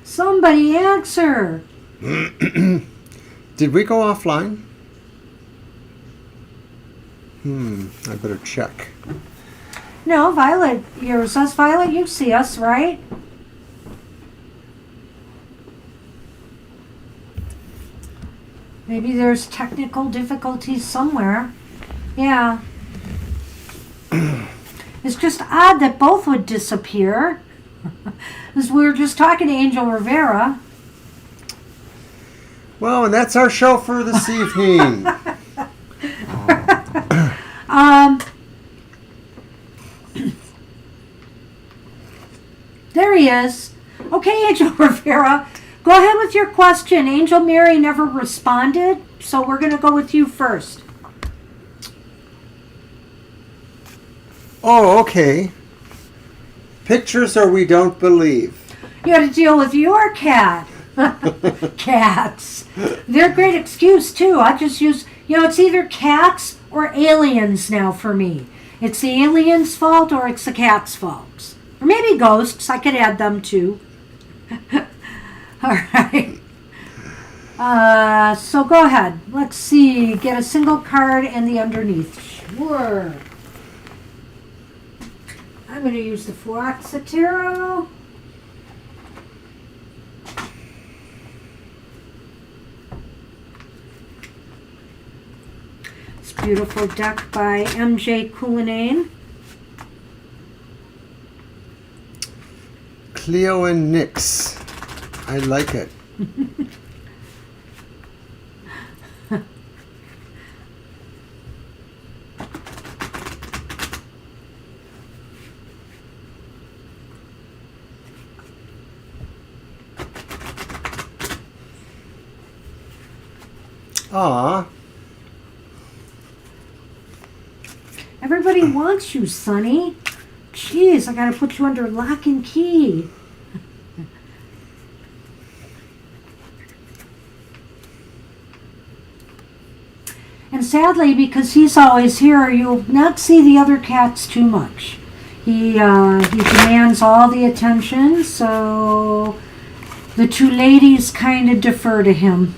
Somebody answer. Did we go offline? I better check. No, Violet. Yours us, Violet. You see us, right? Maybe there's technical difficulties somewhere. Yeah. It's just odd that both would disappear. Because we were just talking to Angel Rivera. Well, and that's our show for this evening. There he is. Okay, Angel Rivera, go ahead with your question. Angel Mary never responded, so we're going to go with you first. Oh, okay. Pictures or we don't believe. You got to deal with your cat. Cats. They're a great excuse, too. I just use, it's either cats or aliens now for me. It's the aliens' fault or it's the cat's fault. Or maybe ghosts. I could add them, too. All right. So go ahead. Let's see. Get a single card and the underneath. Sure. I'm going to use the Fluoxa Tarot. This beautiful deck by MJ Cullinane. Cleo and Nyx. I like it. Aw. Everybody wants you, Sonny. Jeez, I gotta put you under lock and key. And sadly, because he's always here, you'll not see the other cats too much. He demands all the attention, so the two ladies kind of defer to him.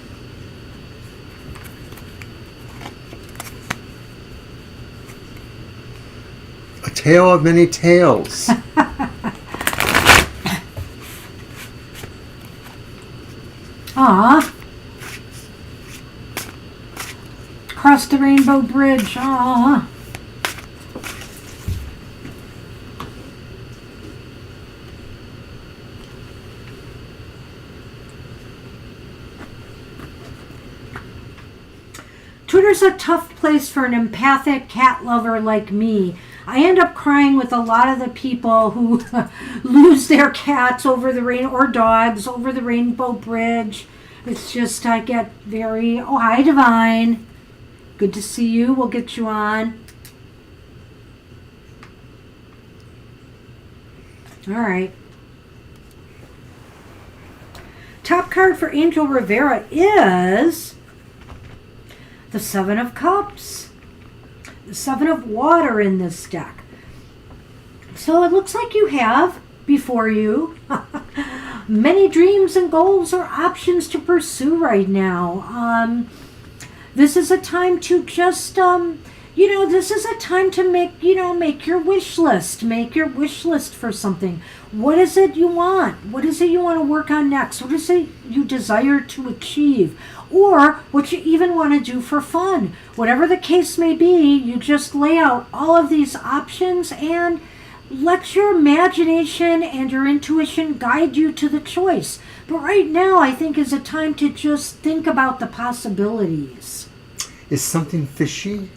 A tale of many tales. Aw. Across the Rainbow Bridge. Aw. Twitter's a tough place for an empathic cat lover like me. I end up crying with a lot of the people who lose their cats over the rain or dogs over the Rainbow Bridge. It's just, I get very, oh, hi, Divine. Good to see you. We'll get you on. All right. Top card for Angel Rivera is the Seven of Cups. The Seven of Water in this deck. So it looks like you have before you many dreams and goals or options to pursue right now. This is a time to just, this is a time to make your wish list. Make your wish list for something. What is it you want? What is it you want to work on next? What is it you desire to achieve? Or what you even want to do for fun. Whatever the case may be, you just lay out all of these options and let your imagination and your intuition guide you to the choice. But right now, I think is a time to just think about the possibilities. Is something fishy?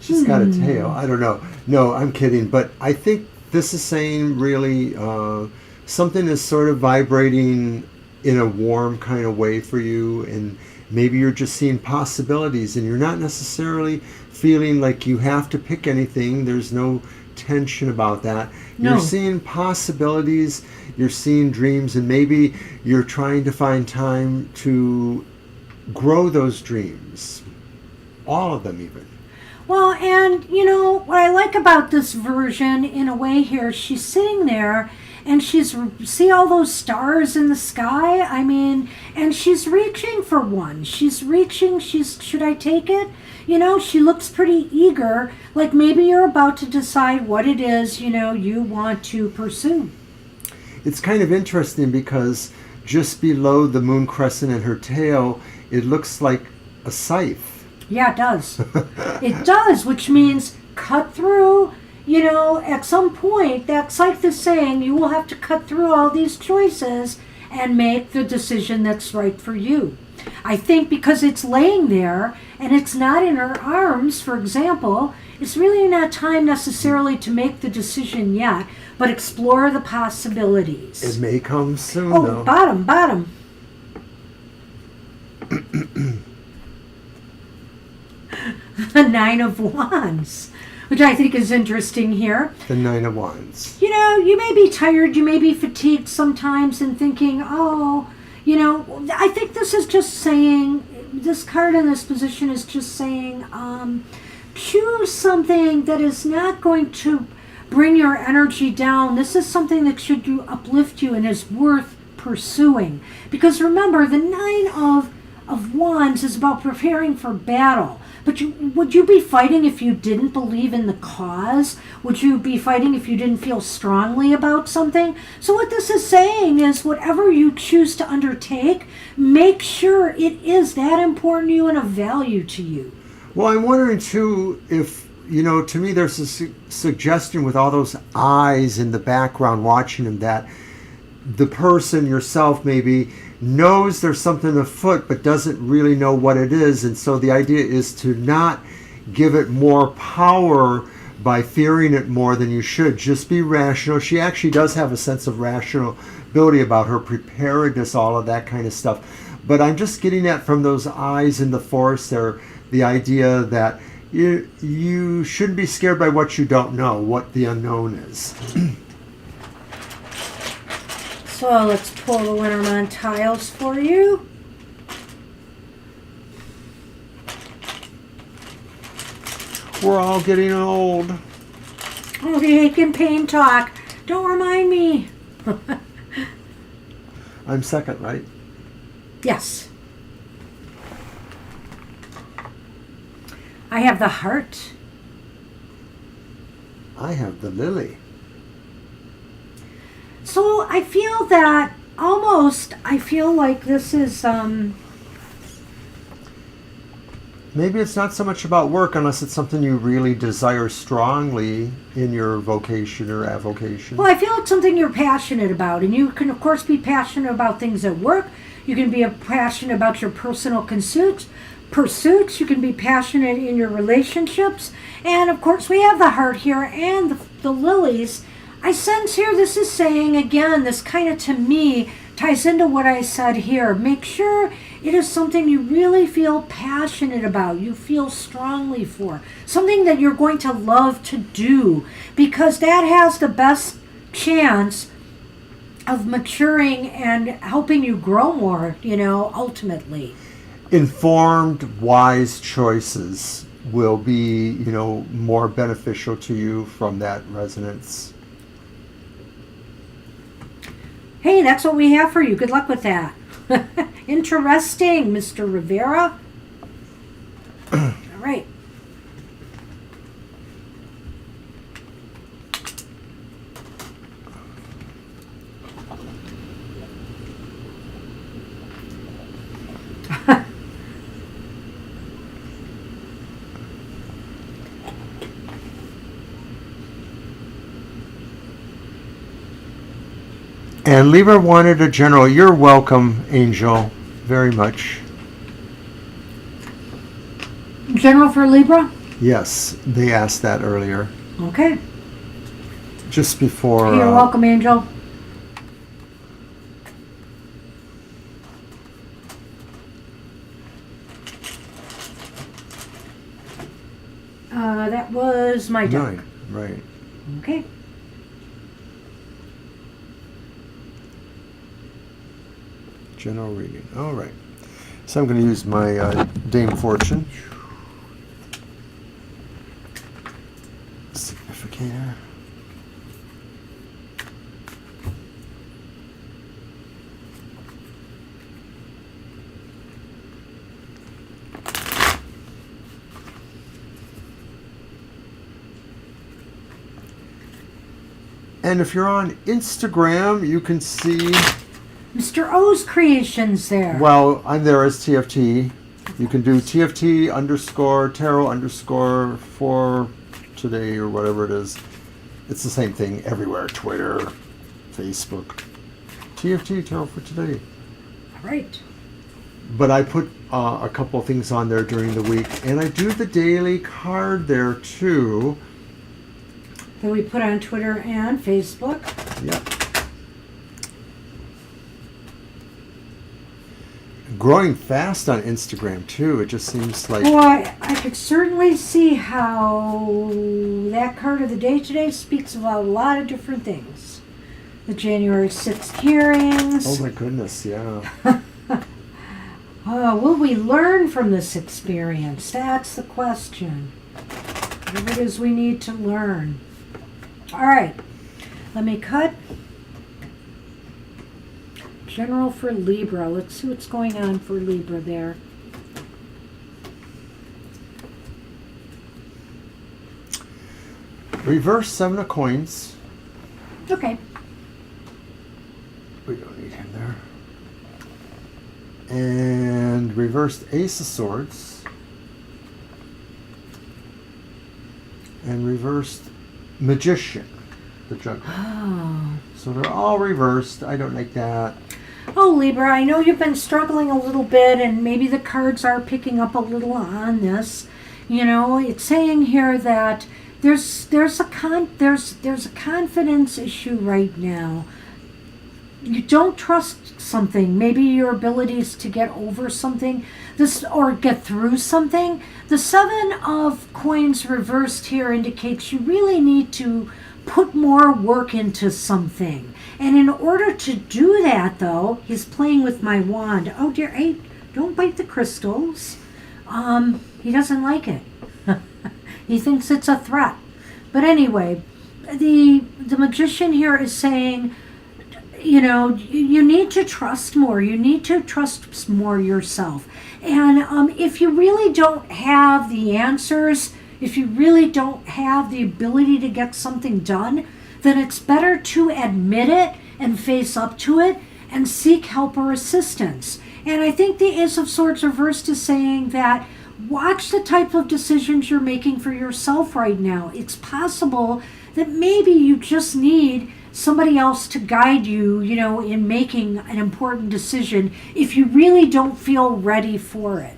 She's got a tail. I don't know. No, I'm kidding. But I think this is saying really something is sort of vibrating in a warm kind of way for you, and maybe you're just seeing possibilities and you're not necessarily feeling like you have to pick anything. There's no tension about that. No. You're seeing possibilities, you're seeing dreams, and maybe you're trying to find time to grow those dreams. All of them even. Well, and what I like about this version in a way here, she's sitting there and see all those stars in the sky? I mean, and she's reaching for one. Should I take it? She looks pretty eager, like maybe you're about to decide what it is, you want to pursue. It's kind of interesting because just below the moon crescent and her tail, it looks like a scythe. Yeah, it does. It does, which means cut through. You know, at some point, that scythe is saying you will have to cut through all these choices and make the decision that's right for you. I think because it's laying there and it's not in her arms, for example, it's really not time necessarily to make the decision yet, but explore the possibilities. It may come soon, though. Bottom. The Nine of Wands, which I think is interesting here. The Nine of Wands. You know, you may be tired, you may be fatigued sometimes and thinking, oh, you know, I think this is just saying, this card in this position is just saying, choose something that is not going to bring your energy down. This is something that should uplift you and is worth pursuing. Because remember, the Nine of Wands is about preparing for battle. But would you be fighting if you didn't believe in the cause? Would you be fighting if you didn't feel strongly about something? So what this is saying is whatever you choose to undertake, make sure it is that important to you and of value to you. Well, I'm wondering, too, if, you know, to me there's a suggestion with all those eyes in the background watching him that the person, yourself maybe, knows there's something afoot but doesn't really know what it is. And so the idea is to not give it more power by fearing it more than you should. Just be rational. She actually does have a sense of rationality about her preparedness, all of that kind of stuff. But I'm just getting that from those eyes in the forest there, the idea that you shouldn't be scared by what you don't know, what the unknown is. So let's pull the Lenormand tiles for you. We're all getting old. Oh, the ache and pain talk. Don't remind me. I'm second, right? Yes. I have the heart. I have the lily. So I feel that I feel like this is, maybe it's not so much about work unless it's something you really desire strongly in your vocation or avocation. well, I feel it's something you're passionate about. And you can, of course, be passionate about things at work. You can be passionate about your personal pursuits. You can be passionate in your relationships. And, of course, we have the heart here and the lilies. I sense here this is saying, again, this kind of to me ties into what I said here. Make sure it is something you really feel passionate about, you feel strongly for, something that you're going to love to do, because that has the best chance of maturing and helping you grow more, you know, ultimately. Informed, wise choices will be, you know, more beneficial to you from that resonance. Hey, that's what we have for you. Good luck with that. Interesting, Mr. Rivera. All right. And Libra wanted a general. You're welcome, Angel, very much. General for Libra? Yes, they asked that earlier. Okay. Just before... You're welcome, Angel. That was my deck. 9, right. Okay. General reading. All right. So I'm going to use my Dame Fortune. Significator. And if you're on Instagram, you can see Mr. O's creations there. Well, I'm there as TFT. You can do TFT _ tarot _ for today or whatever it is. It's the same thing everywhere. Twitter, Facebook. TFT, tarot for today. Right. But I put a couple of things on there during the week. And I do the daily card there too. That we put on Twitter and Facebook. Yep. Growing fast on Instagram too. It just seems like... Well, I could certainly see how that card of the day today speaks about a lot of different things. The January 6th hearings. Oh my goodness, yeah. Will we learn from this experience? That's the question. What it is we need to learn. All right, let me cut. General for Libra. Let's see what's going on for Libra there. Reverse 7 of coins. Okay. We don't need him there. And reversed Ace of Swords. And reversed Magician, the juggler. Oh. So they're all reversed. I don't like that. Oh, Libra, I know you've been struggling a little bit, and maybe the cards are picking up a little on this. You know, it's saying here that there's a confidence issue right now. You don't trust something, maybe your abilities to get over something, or get through something. The 7 of coins reversed here indicates you really need to put more work into something. And in order to do that, though, he's playing with my wand. Oh dear, hey, don't bite the crystals. He doesn't like it. He thinks it's a threat. But anyway, the magician here is saying, you know, you need to trust more. You need to trust more yourself. And if you really don't have the answers, if you really don't have the ability to get something done, then it's better to admit it and face up to it and seek help or assistance. And I think the Ace of Swords reversed is saying that watch the type of decisions you're making for yourself right now. It's possible that maybe you just need somebody else to guide you, you know, in making an important decision if you really don't feel ready for it.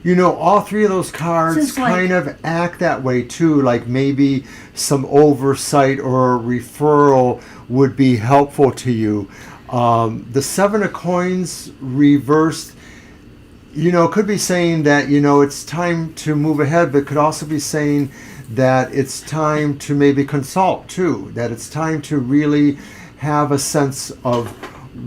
You know, all 3 of those cards kind of act that way too, like maybe some oversight or referral would be helpful to you. The 7 of coins reversed, you know, could be saying that, you know, it's time to move ahead, but could also be saying that it's time to maybe consult too, that it's time to really have a sense of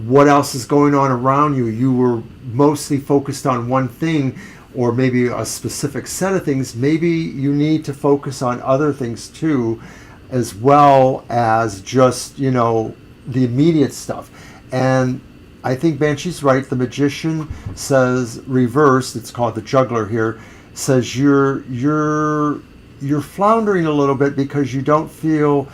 what else is going on around you. You were mostly focused on one thing, or maybe a specific set of things. Maybe you need to focus on other things too, as well as just, you know, the immediate stuff. And I think Banshee's right. The magician says reversed, it's called the juggler here, says you're floundering a little bit because you don't feel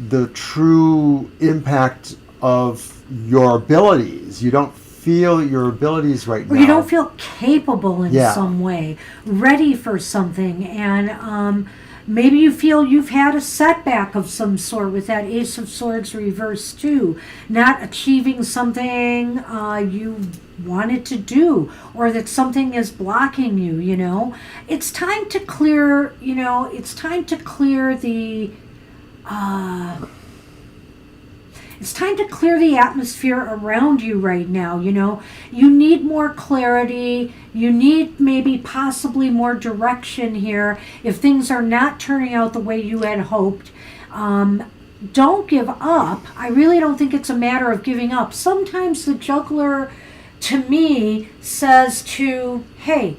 the true impact of your abilities. You don't feel your abilities right now. Or you don't feel capable in some way, ready for something. And maybe you feel you've had a setback of some sort with that Ace of Swords reversed too. Not achieving something you wanted to do, or that something is blocking you, you know. It's time to clear, you know, it's time to clear the it's time to clear the atmosphere around you right now, you know. You need more clarity. You need maybe possibly more direction here if things are not turning out the way you had hoped. Don't give up. I really don't think it's a matter of giving up. Sometimes the juggler, to me, says to, hey,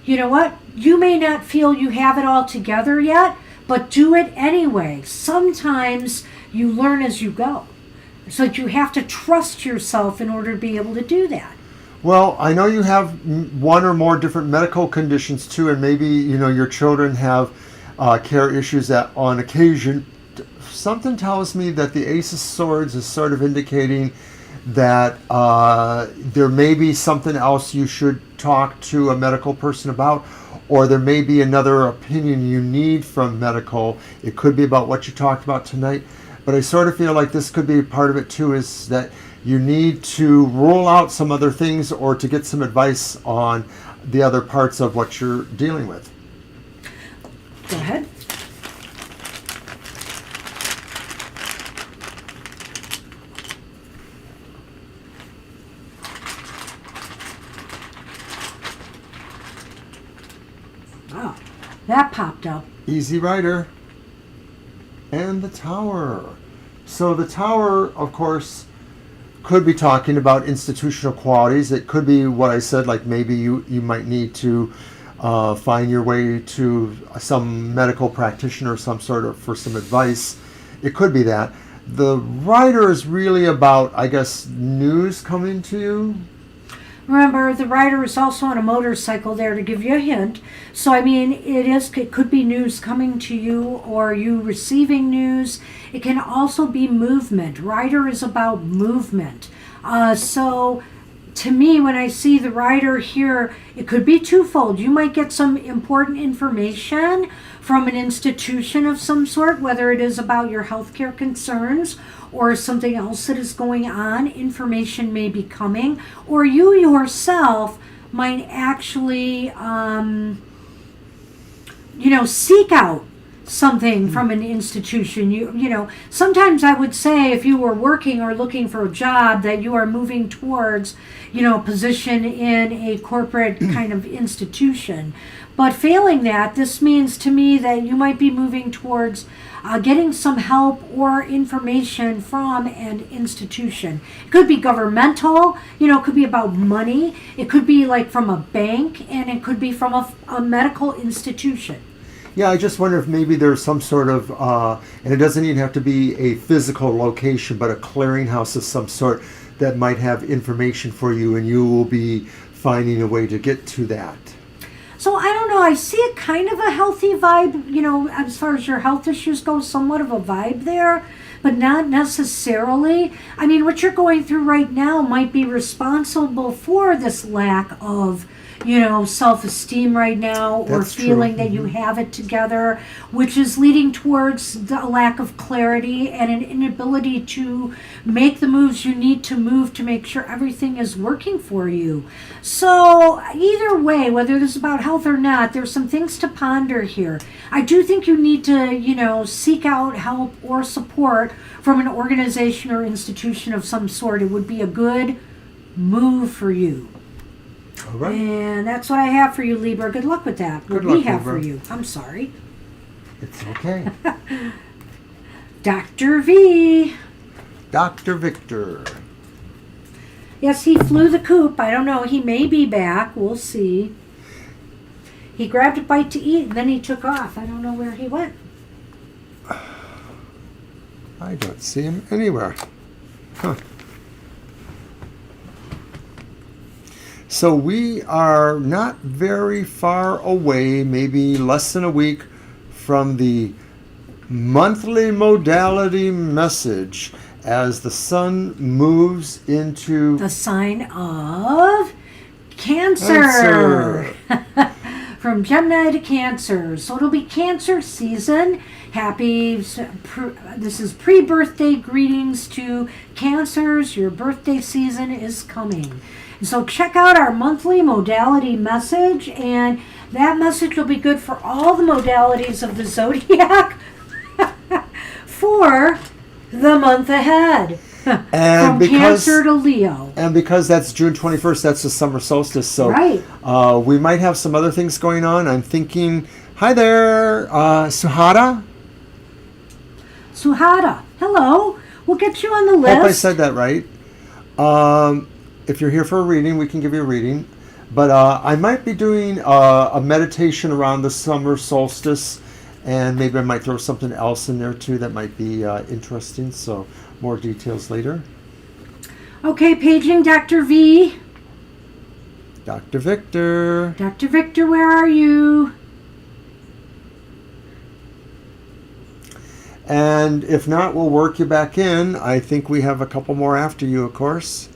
you know what? You may not feel you have it all together yet, but do it anyway. Sometimes you learn as you go. So you have to trust yourself in order to be able to do that. Well, I know you have one or more different medical conditions too, and maybe, you know, your children have care issues that on occasion. Something tells me that the Ace of Swords is sort of indicating that there may be something else you should talk to a medical person about, or there may be another opinion you need from medical. It could be about what you talked about tonight, but I sort of feel like this could be part of it too, is that you need to rule out some other things or to get some advice on the other parts of what you're dealing with. Go ahead. Oh, that popped up. Easy Rider and the Tower. So the Tower, of course, could be talking about institutional qualities. It could be what I said, like maybe you might need to find your way to some medical practitioner of some sort of for some advice. It could be that. The Rider is really about, I guess, news coming to you. Remember, the rider is also on a motorcycle there to give you a hint. So, I mean, it could be news coming to you or you receiving news. It can also be movement. Rider is about movement. So, to me, when I see the rider here, it could be twofold. You might get some important information from an institution of some sort, whether it is about your healthcare concerns or something else that is going on. Information may be coming, or you yourself might actually, seek out something from an institution. You know, sometimes I would say if you were working or looking for a job that you are moving towards, a position in a corporate kind of institution. But failing that, this means to me that you might be moving towards getting some help or information from an institution. It could be governmental, it could be about money. It could be like from a bank, and it could be from a medical institution. Yeah, I just wonder if maybe there's some sort of, and it doesn't even have to be a physical location, but a clearinghouse of some sort that might have information for you, and you will be finding a way to get to that. So I don't know, I see a kind of a healthy vibe, as far as your health issues go, somewhat of a vibe there, but not necessarily. I mean, what you're going through right now might be responsible for this lack of, self-esteem right now, or That's feeling true. that you have it together, which is leading towards a lack of clarity and an inability to make the moves you need to move to make sure everything is working for you. So either way, whether this is about health or not, there's some things to ponder here. I do think you need to, seek out help or support from an organization or institution of some sort. It would be a good move for you. All right. And that's what I have for you, Libra. Good luck with that. What Good we luck, have Libra. for you. I'm sorry. It's okay. Dr. V. Dr. Victor. Yes, he flew the coop. I don't know. He may be back. We'll see. He grabbed a bite to eat, and then he took off. I don't know where he went. I don't see him anywhere. Huh. So we are not very far away, maybe less than a week from the monthly modality message as the sun moves into The sign of Cancer. From Gemini to Cancer. So it'll be Cancer season. This is pre-birthday greetings to Cancers. Your birthday season is coming. So check out our monthly modality message, and that message will be good for all the modalities of the zodiac for the month ahead. And From Cancer to Leo. And because that's June 21st, that's the summer solstice. So Right. We might have some other things going on. I'm thinking, hi there, Suhada. Suhada, hello. We'll get you on the list. Hope I said that right. If you're here for a reading, we can give you a reading. But I might be doing a meditation around the summer solstice, and maybe I might throw something else in there too that might be interesting. So more details later. Okay, paging Dr. V. Dr. Victor. Dr. Victor, where are you? And if not, we'll work you back in. I think we have a couple more after you, of course.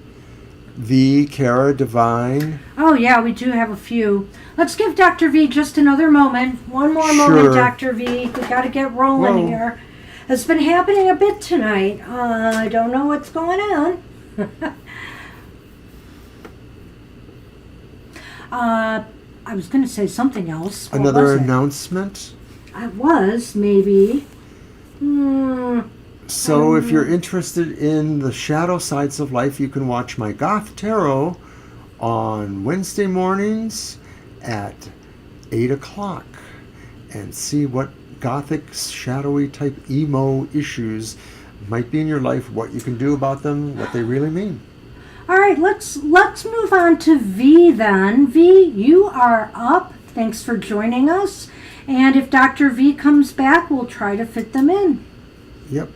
V, Kara, Divine. Oh, yeah, we do have a few. Let's give Dr. V just another moment. One more Sure. moment, Dr. V. We got to get rolling Whoa. here. It's been happening a bit tonight. I don't know what's going on. I was going to say something else. What Another was it? announcement. I was, maybe. So if you're interested in the shadow sides of life, you can watch my Goth Tarot on Wednesday mornings at 8 o'clock and see what gothic, shadowy type emo issues might be in your life, what you can do about them, what they really mean. All right, let's move on to V then. V, you are up. Thanks for joining us. And if Dr. V comes back, we'll try to fit them in. Yep.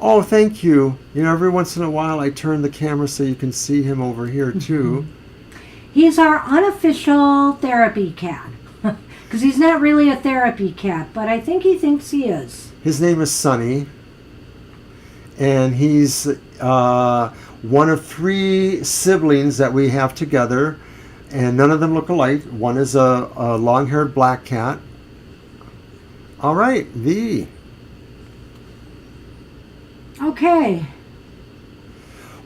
Oh, thank you. You know, every once in a while I turn the camera so you can see him over here too. He's our unofficial therapy cat. Because he's not really a therapy cat, but I think he thinks he is. His name is Sunny. And he's one of 3 siblings that we have together. And none of them look alike. One is a long-haired black cat. All right, V. Okay.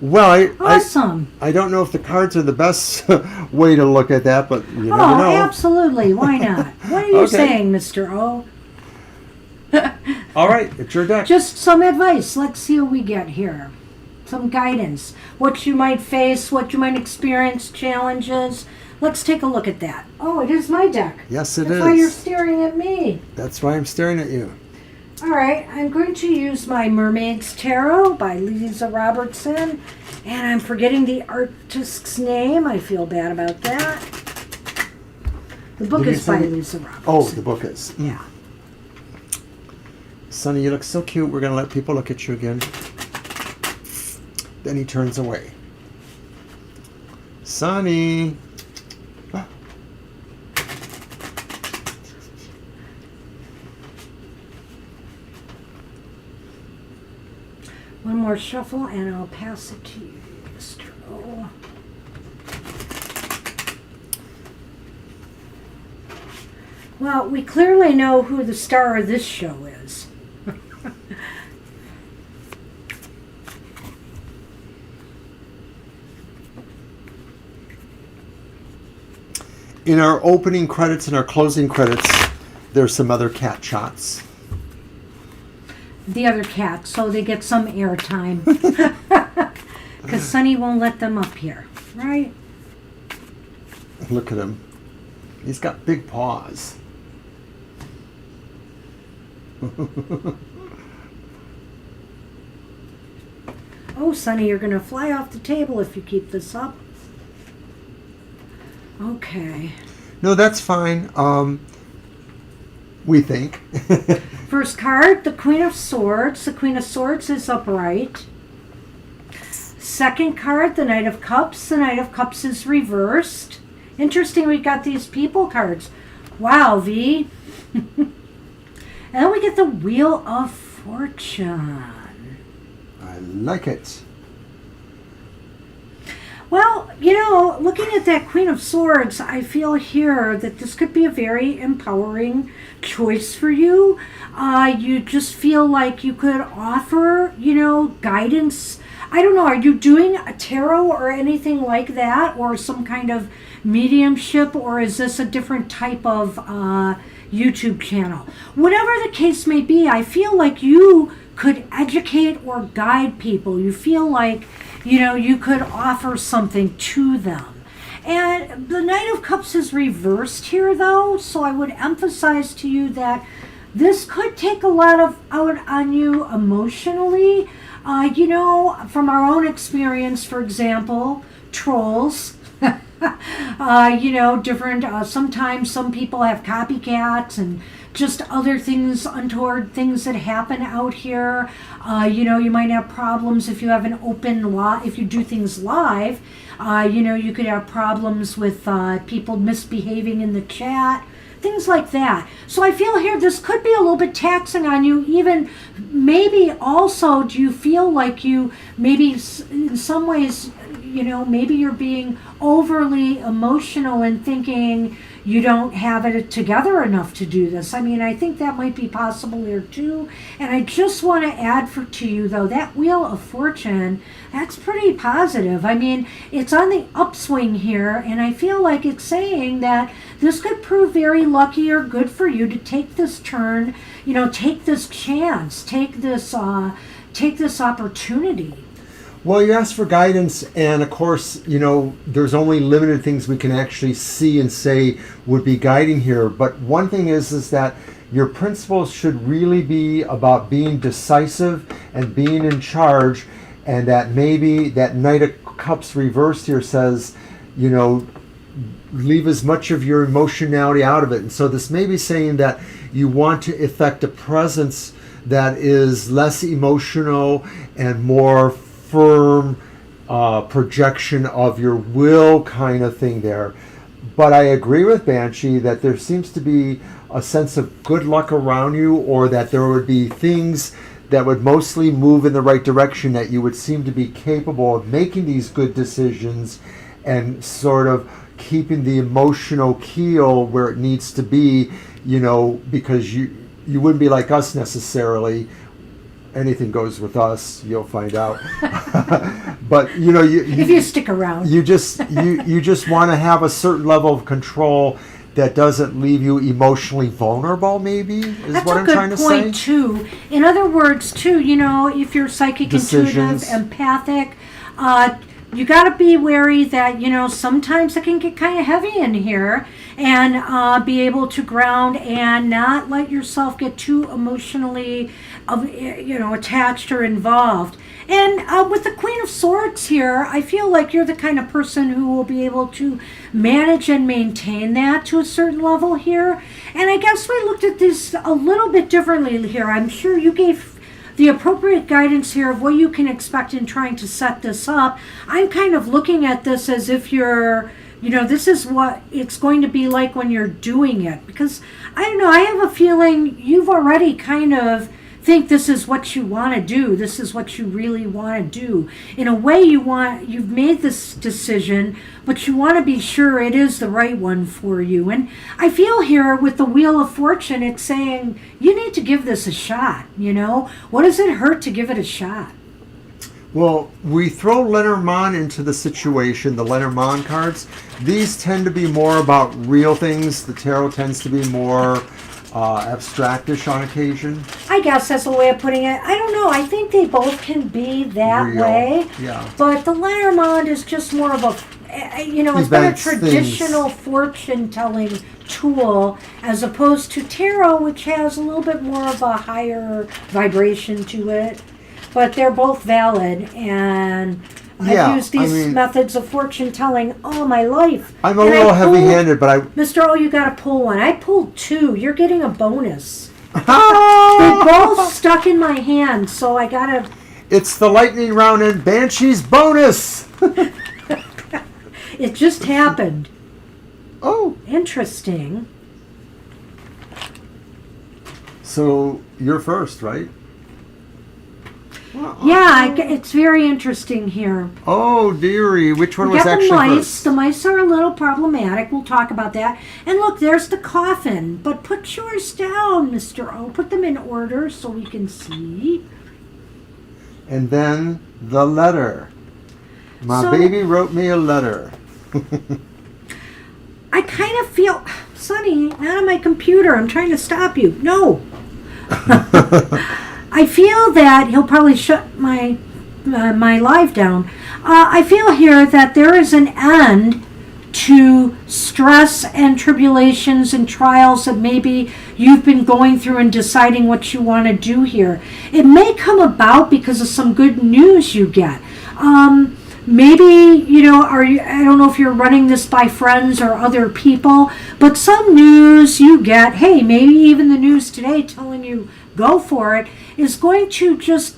Well, Awesome. I don't know if the cards are the best way to look at that, but you never Oh, know. absolutely. Why not? What are you Okay. saying, Mr. O? All right, it's your deck. Just some advice. Let's see what we get here. Some guidance. What you might face, what you might experience, challenges. Let's take a look at that. Oh, it is my deck. Yes, it That's why you're is. staring at me. That's why I'm staring at you. All right, I'm going to use my Mermaid's Tarot by Lisa Robertson. And I'm forgetting the artist's name. I feel bad about that. The book Did you is by say- Lisa Robertson. Oh, the book is. Yeah. Sonny, you look so cute. We're going to let people look at you again. Then he turns away. Sonny. Ah. One more shuffle and I'll pass it to you, Mr. O. Well, we clearly know who the star of this show is. In our opening credits and our closing credits, there's some other cat shots. The other cat, so they get some airtime. Because Sonny won't let them up here, right? Look at him. He's got big paws. Oh, Sonny, you're going to fly off the table if you keep this up. Okay. No, that's fine. We think. First card, the Queen of Swords. The Queen of Swords is upright. Second card, the Knight of Cups. The Knight of Cups is reversed. Interesting, we got these people cards. Wow, V. And then we get the Wheel of Fortune. I like it. Well, you know, looking at that Queen of Swords, I feel here that this could be a very empowering choice for you. You just feel like you could offer, you know, guidance. I don't know, are you doing a tarot or anything like that, or some kind of mediumship, or is this a different type of YouTube channel? Whatever the case may be, I feel like you could educate or guide people. You feel like, you know, you could offer something to them. And the Knight of Cups is reversed here, though, so I would emphasize to you that this could take a lot of out on you emotionally. You know, from our own experience, for example, trolls. You know, different, sometimes some people have copycats and just other things, untoward things that happen out here. You know, you might have problems if you have an open if you do things live. You know, you could have problems with people misbehaving in the chat, things like that. So I feel here this could be a little bit taxing on you. Even maybe also, do you feel like you maybe in some ways, maybe you're being overly emotional and thinking you don't have it together enough to do this. I mean, I think that might be possible here too. And I just want to add to you though, that Wheel of Fortune, that's pretty positive. I mean, it's on the upswing here, and I feel like it's saying that this could prove very lucky or good for you to take this turn, take this chance, take this opportunity. Well, you asked for guidance, and of course, there's only limited things we can actually see and say would be guiding here. But one thing is that your principles should really be about being decisive and being in charge, and that maybe that Knight of Cups reversed here says, leave as much of your emotionality out of it. And so this may be saying that you want to effect a presence that is less emotional and more firm projection of your will kind of thing there. But I agree with Banshee that there seems to be a sense of good luck around you, or that there would be things that would mostly move in the right direction, that you would seem to be capable of making these good decisions and sort of keeping the emotional keel where it needs to be, because you wouldn't be like us necessarily. Anything goes with us, you'll find out. But if you stick around, you just want to have a certain level of control that doesn't leave you emotionally vulnerable. Maybe is that's what a I'm good trying to point say. Too. In other words, too, if you're psychic, Decisions. intuitive, empathic, you got to be wary that sometimes it can get kind of heavy in here, and be able to ground and not let yourself get too emotionally attached or involved. And with the Queen of Swords here, I feel like you're the kind of person who will be able to manage and maintain that to a certain level here. And I guess we looked at this a little bit differently here. I'm sure you gave the appropriate guidance here of what you can expect in trying to set this up. I'm kind of looking at this as if you're, this is what it's going to be like when you're doing it. Because, I don't know, I have a feeling you've already kind of think this is what you want to do. This is what you really want to do. In a way, you've made this decision, but you want to be sure it is the right one for you. And I feel here with the Wheel of Fortune, it's saying you need to give this a shot. What does it hurt to give it a shot? Well, we throw Lenormand into the situation, the Lenormand cards. These tend to be more about real things. The tarot tends to be more abstractish on occasion. I guess that's a way of putting it. I don't know. I think they both can be that Real. way. Yeah. But the Lenormand is just more of a, it's been a traditional fortune-telling tool as opposed to tarot, which has a little bit more of a higher vibration to it. But they're both valid, and I've used these methods of fortune telling all my life. I'm a little heavy-handed, but Mr. O, you got to pull one. I pulled two. You're getting a bonus. They both stuck in my hand, so I got to... It's the lightning round and Banshee's bonus! It just happened. Oh. Interesting. So, you're first, right? Yeah, it's very interesting here. Oh, dearie. Which one was actually first? The mice are a little problematic. We'll talk about that. And look, there's the coffin. But put yours down, Mr. O. Put them in order so we can see. And then the letter. My baby wrote me a letter. I kind of feel... Sonny, not on my computer. I'm trying to stop you. No. I feel that he'll probably shut my live down. I feel here that there is an end to stress and tribulations and trials that maybe you've been going through and deciding what you want to do here. It may come about because of some good news you get. Maybe, I don't know if you're running this by friends or other people, but some news you get, hey, maybe even the news today telling you go for it, is going to just,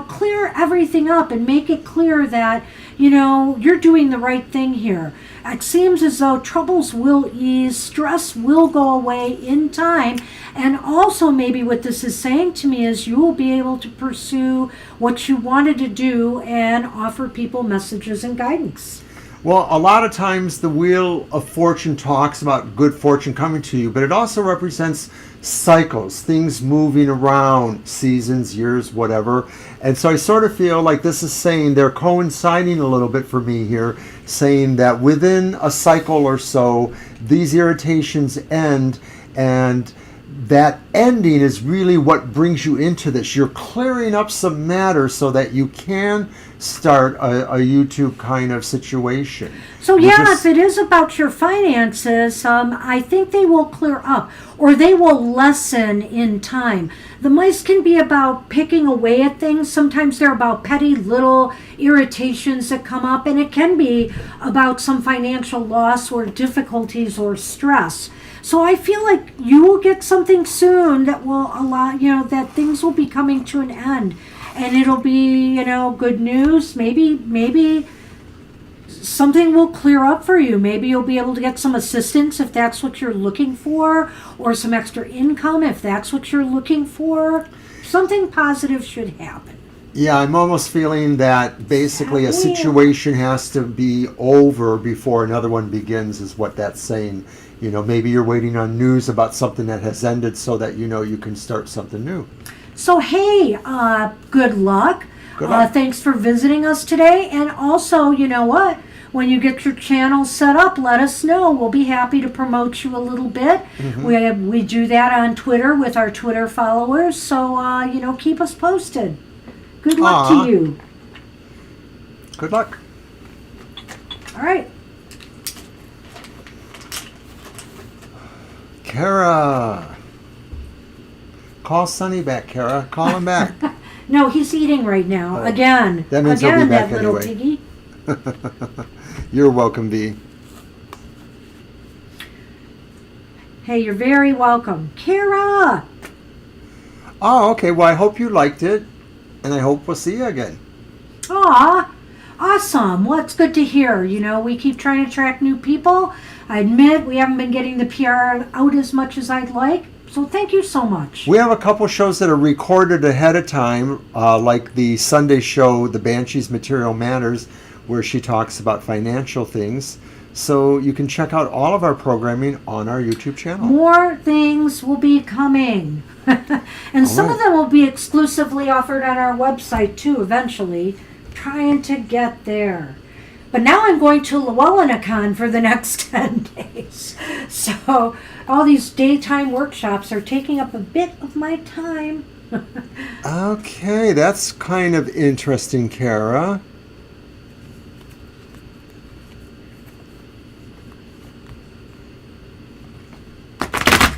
clear everything up and make it clear that, you're doing the right thing here. It seems as though troubles will ease, stress will go away in time, and also maybe what this is saying to me is you will be able to pursue what you wanted to do and offer people messages and guidance. Well, a lot of times the Wheel of Fortune talks about good fortune coming to you, but it also represents cycles, things moving around, seasons, years, whatever. And so I sort of feel like this is saying they're coinciding a little bit for me here, saying that within a cycle or so, these irritations end, and that ending is really what brings you into this. You're clearing up some matter so that you can start a YouTube kind of situation. So if it is about your finances, I think they will clear up, or they will lessen in time. The mice can be about picking away at things. Sometimes they're about petty little irritations that come up, and it can be about some financial loss or difficulties or stress. So I feel like you will get something soon that will allow, that things will be coming to an end. And it'll be, good news. Maybe something will clear up for you. Maybe you'll be able to get some assistance if that's what you're looking for, or some extra income if that's what you're looking for. Something positive should happen. Yeah, I'm almost feeling that basically a situation has to be over before another one begins, is what that's saying. Maybe you're waiting on news about something that has ended so that you can start something new. So, hey, good luck. Good luck. Thanks for visiting us today. And also, you know what? When you get your channel set up, let us know. We'll be happy to promote you a little bit. Mm-hmm. We do that on Twitter with our Twitter followers. So, keep us posted. Good luck to you. Good luck. All right. Kara. Call Sonny back, Kara. Call him back. No, he's eating right now. Again. That means he'll be back that little anyway. piggy. You're welcome, V. Hey, you're very welcome. Kara! Oh, okay. Well, I hope you liked it, and I hope we'll see you again. Aw, awesome. Well, it's good to hear. We keep trying to attract new people. I admit we haven't been getting the PR out as much as I'd like. So thank you so much. We have a couple shows that are recorded ahead of time, like the Sunday show, The Banshee's Material Matters, where she talks about financial things. So you can check out all of our programming on our YouTube channel. More things will be coming. And some of them will be exclusively offered on our website too, eventually. Trying to get there. But now I'm going to Llewellyn for the next 10 days. So all these daytime workshops are taking up a bit of my time. Okay, that's kind of interesting, Kara.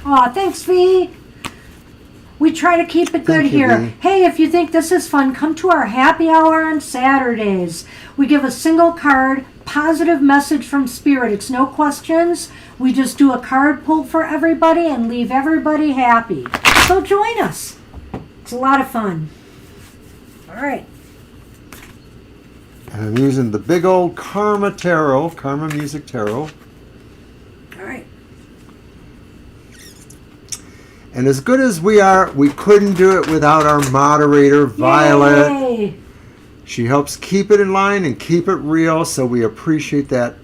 Aw, thanks, V. We try to keep it good here. Hey, if you think this is fun, come to our happy hour on Saturdays. We give a single card, positive message from Spirit. It's no questions. We just do a card pull for everybody and leave everybody happy. So join us. It's a lot of fun. All right. And I'm using the big old Karma Tarot, Karma Music Tarot. All right. And as good as we are, we couldn't do it without our moderator, Violet. Yay. She helps keep it in line and keep it real, so we appreciate that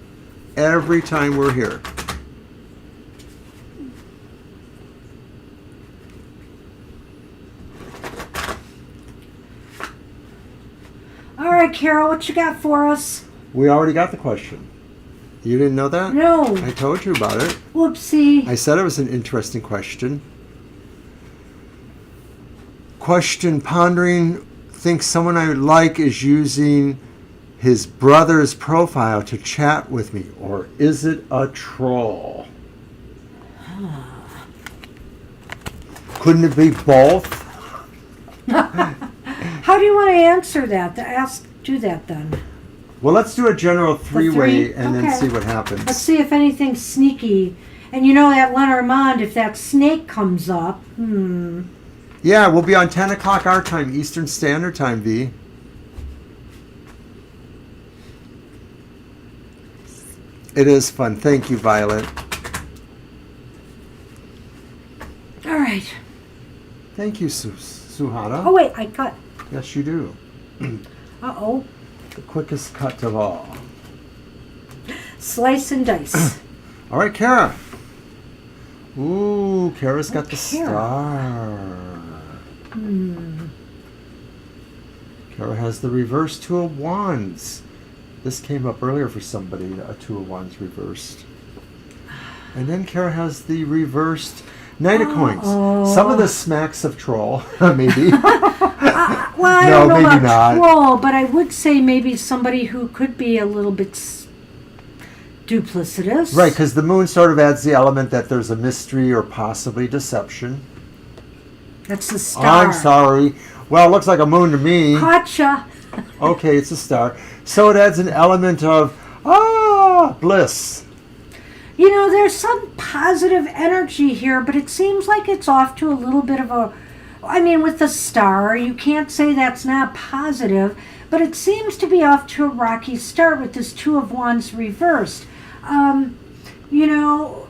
every time we're here. All right, Carol, what you got for us? We already got the question. You didn't know that? No. I told you about it. Whoopsie. I said it was an interesting question. Question: pondering, thinks someone I like is using his brother's profile to chat with me, or is it a troll? Couldn't it be both? How do you want to answer that? Do that then. Well, let's do a general three-way and then Okay. see what happens. Let's see if anything's sneaky. And you know that Lenormand, if that snake comes up, Yeah, we'll be on 10 o'clock our time, Eastern Standard Time, V. It is fun. Thank you, Violet. All right. Thank you, Suhana. Oh, wait, I cut. Yes, you do. Uh-oh. The quickest cut of all. Slice and dice. All right, Kara. Ooh, Kara's got the Kara. star. Kara has the reverse Two of Wands. This came up earlier for somebody, a Two of Wands reversed. And then Kara has the reversed Knight of Coins. Some of this smacks of troll, maybe. Well, I don't know maybe about not. troll, but I would say maybe somebody who could be a little bit duplicitous. Right, because the moon sort of adds the element that there's a mystery or possibly deception. That's the star. I'm sorry. Well, it looks like a moon to me. Gotcha. Okay, it's a star. So it adds an element of, bliss. You know, there's some positive energy here, but it seems like it's off to a little bit of a... I mean, with the star, you can't say that's not positive, but it seems to be off to a rocky start with this Two of Wands reversed. You know,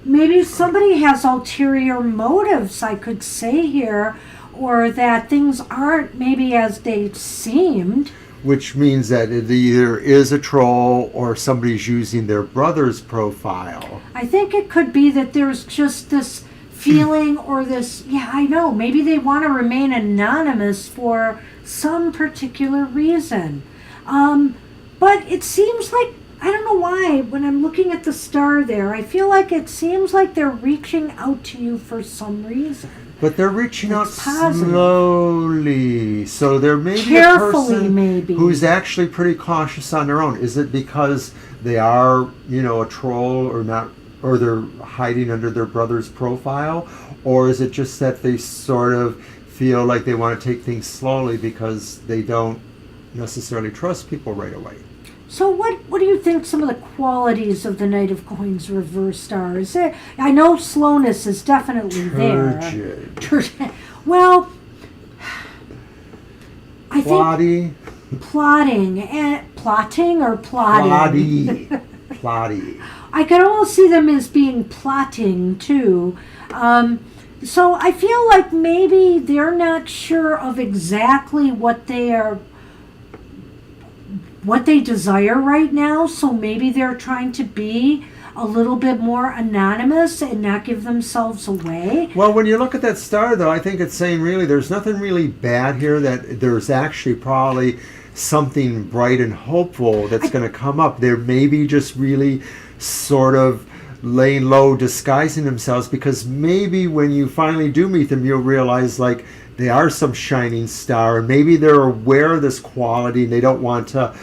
maybe somebody has ulterior motives, I could say here, or that things aren't maybe as they seemed. Which means that it either is a troll or somebody's using their brother's profile. I think it could be that there's just this feeling or this, I know, maybe they want to remain anonymous for some particular reason. But it seems like, I don't know why, when I'm looking at the star there, I feel like it seems like they're reaching out to you for some reason. But they're reaching out positive. slowly. So there may be Carefully, a person maybe. who's actually pretty cautious on their own. Is it because they are, a troll or not, or they're hiding under their brother's profile? Or is it just that they sort of feel like they want to take things slowly because they don't necessarily trust people right away? So what do you think some of the qualities of the Knight of Coins reversed are? Is there, I know slowness is definitely Turgid. there. Well, I Plotty. think plotting or plotting. Plotty. I could almost see them as being plotting too. So I feel like maybe they're not sure of exactly what they desire right now, so maybe they're trying to be a little bit more anonymous and not give themselves away. Well, when you look at that star, though, I think it's saying really there's nothing really bad here, that there's actually probably something bright and hopeful that's going to come up. They're maybe just really sort of laying low, disguising themselves, because maybe when you finally do meet them, you'll realize, like, they are some shining star, and maybe they're aware of this quality and they don't want to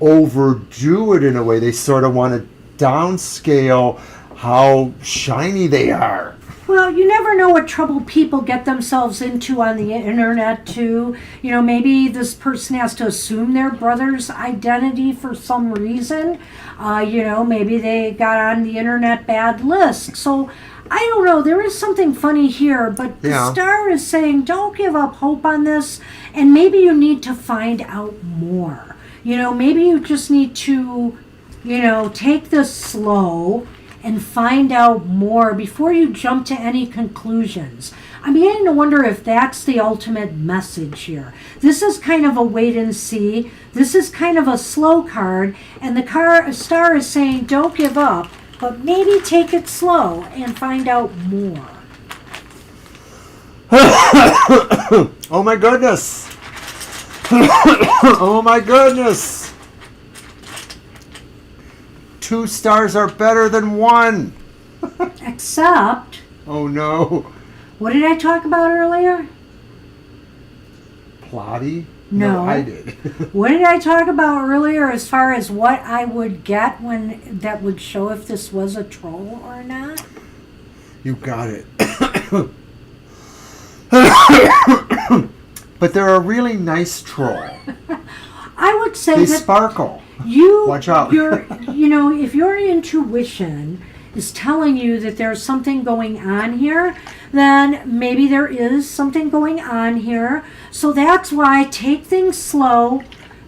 overdo it in a way. They sort of want to downscale how shiny they are. Well, you never know what trouble people get themselves into on the internet too. Maybe this person has to assume their brother's identity for some reason. Maybe they got on the internet bad list. So I don't know, there is something funny here, but the star is saying don't give up hope on this, and maybe you need to find out more. Maybe you just need to, take this slow and find out more before you jump to any conclusions. I'm beginning to wonder if that's the ultimate message here. This is kind of a wait and see. This is kind of a slow card, and the star is saying don't give up, but maybe take it slow and find out more. Oh my goodness. Oh my goodness. 2 stars are better than 1. Except... Oh no. What did I talk about earlier? Plotty? No, I did. What did I talk about earlier as far as what I would get when that would show if this was a troll or not? You got it. But they're a really nice troll. I would say they that sparkle. Watch out. If your intuition is telling you that there's something going on here, then maybe there is something going on here. So that's why take things slow,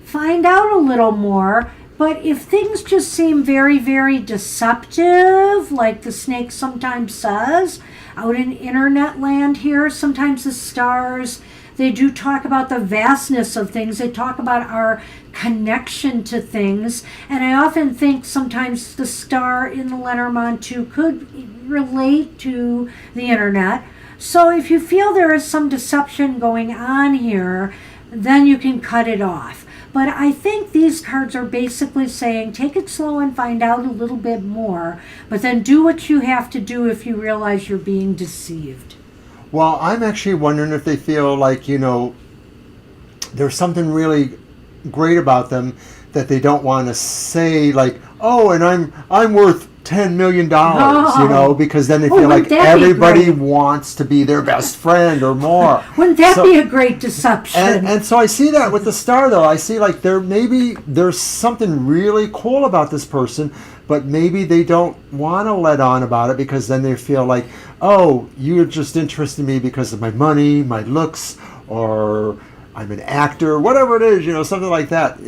find out a little more, But if things just seem very, very deceptive, like the snake sometimes says, out in internet land here, sometimes the stars, they do talk about the vastness of things. They talk about our connection to things. And I often think sometimes the star in the Lenormand too could relate to the internet. So if you feel there is some deception going on here, then you can cut it off. But I think these cards are basically saying, take it slow and find out a little bit more, but then do what you have to do if you realize you're being deceived. Well, I'm actually wondering if they feel like, there's something really great about them that they don't want to say, like, oh, and I'm worth $10 million, because then they feel like everybody wants to be their best friend or more. Wouldn't that be a great deception? And so I see that with the star, though. I see like there's something really cool about this person, but maybe they don't want to let on about it because then they feel like, oh, you're just interested in me because of my money, my looks, or I'm an actor, whatever it is, something like that.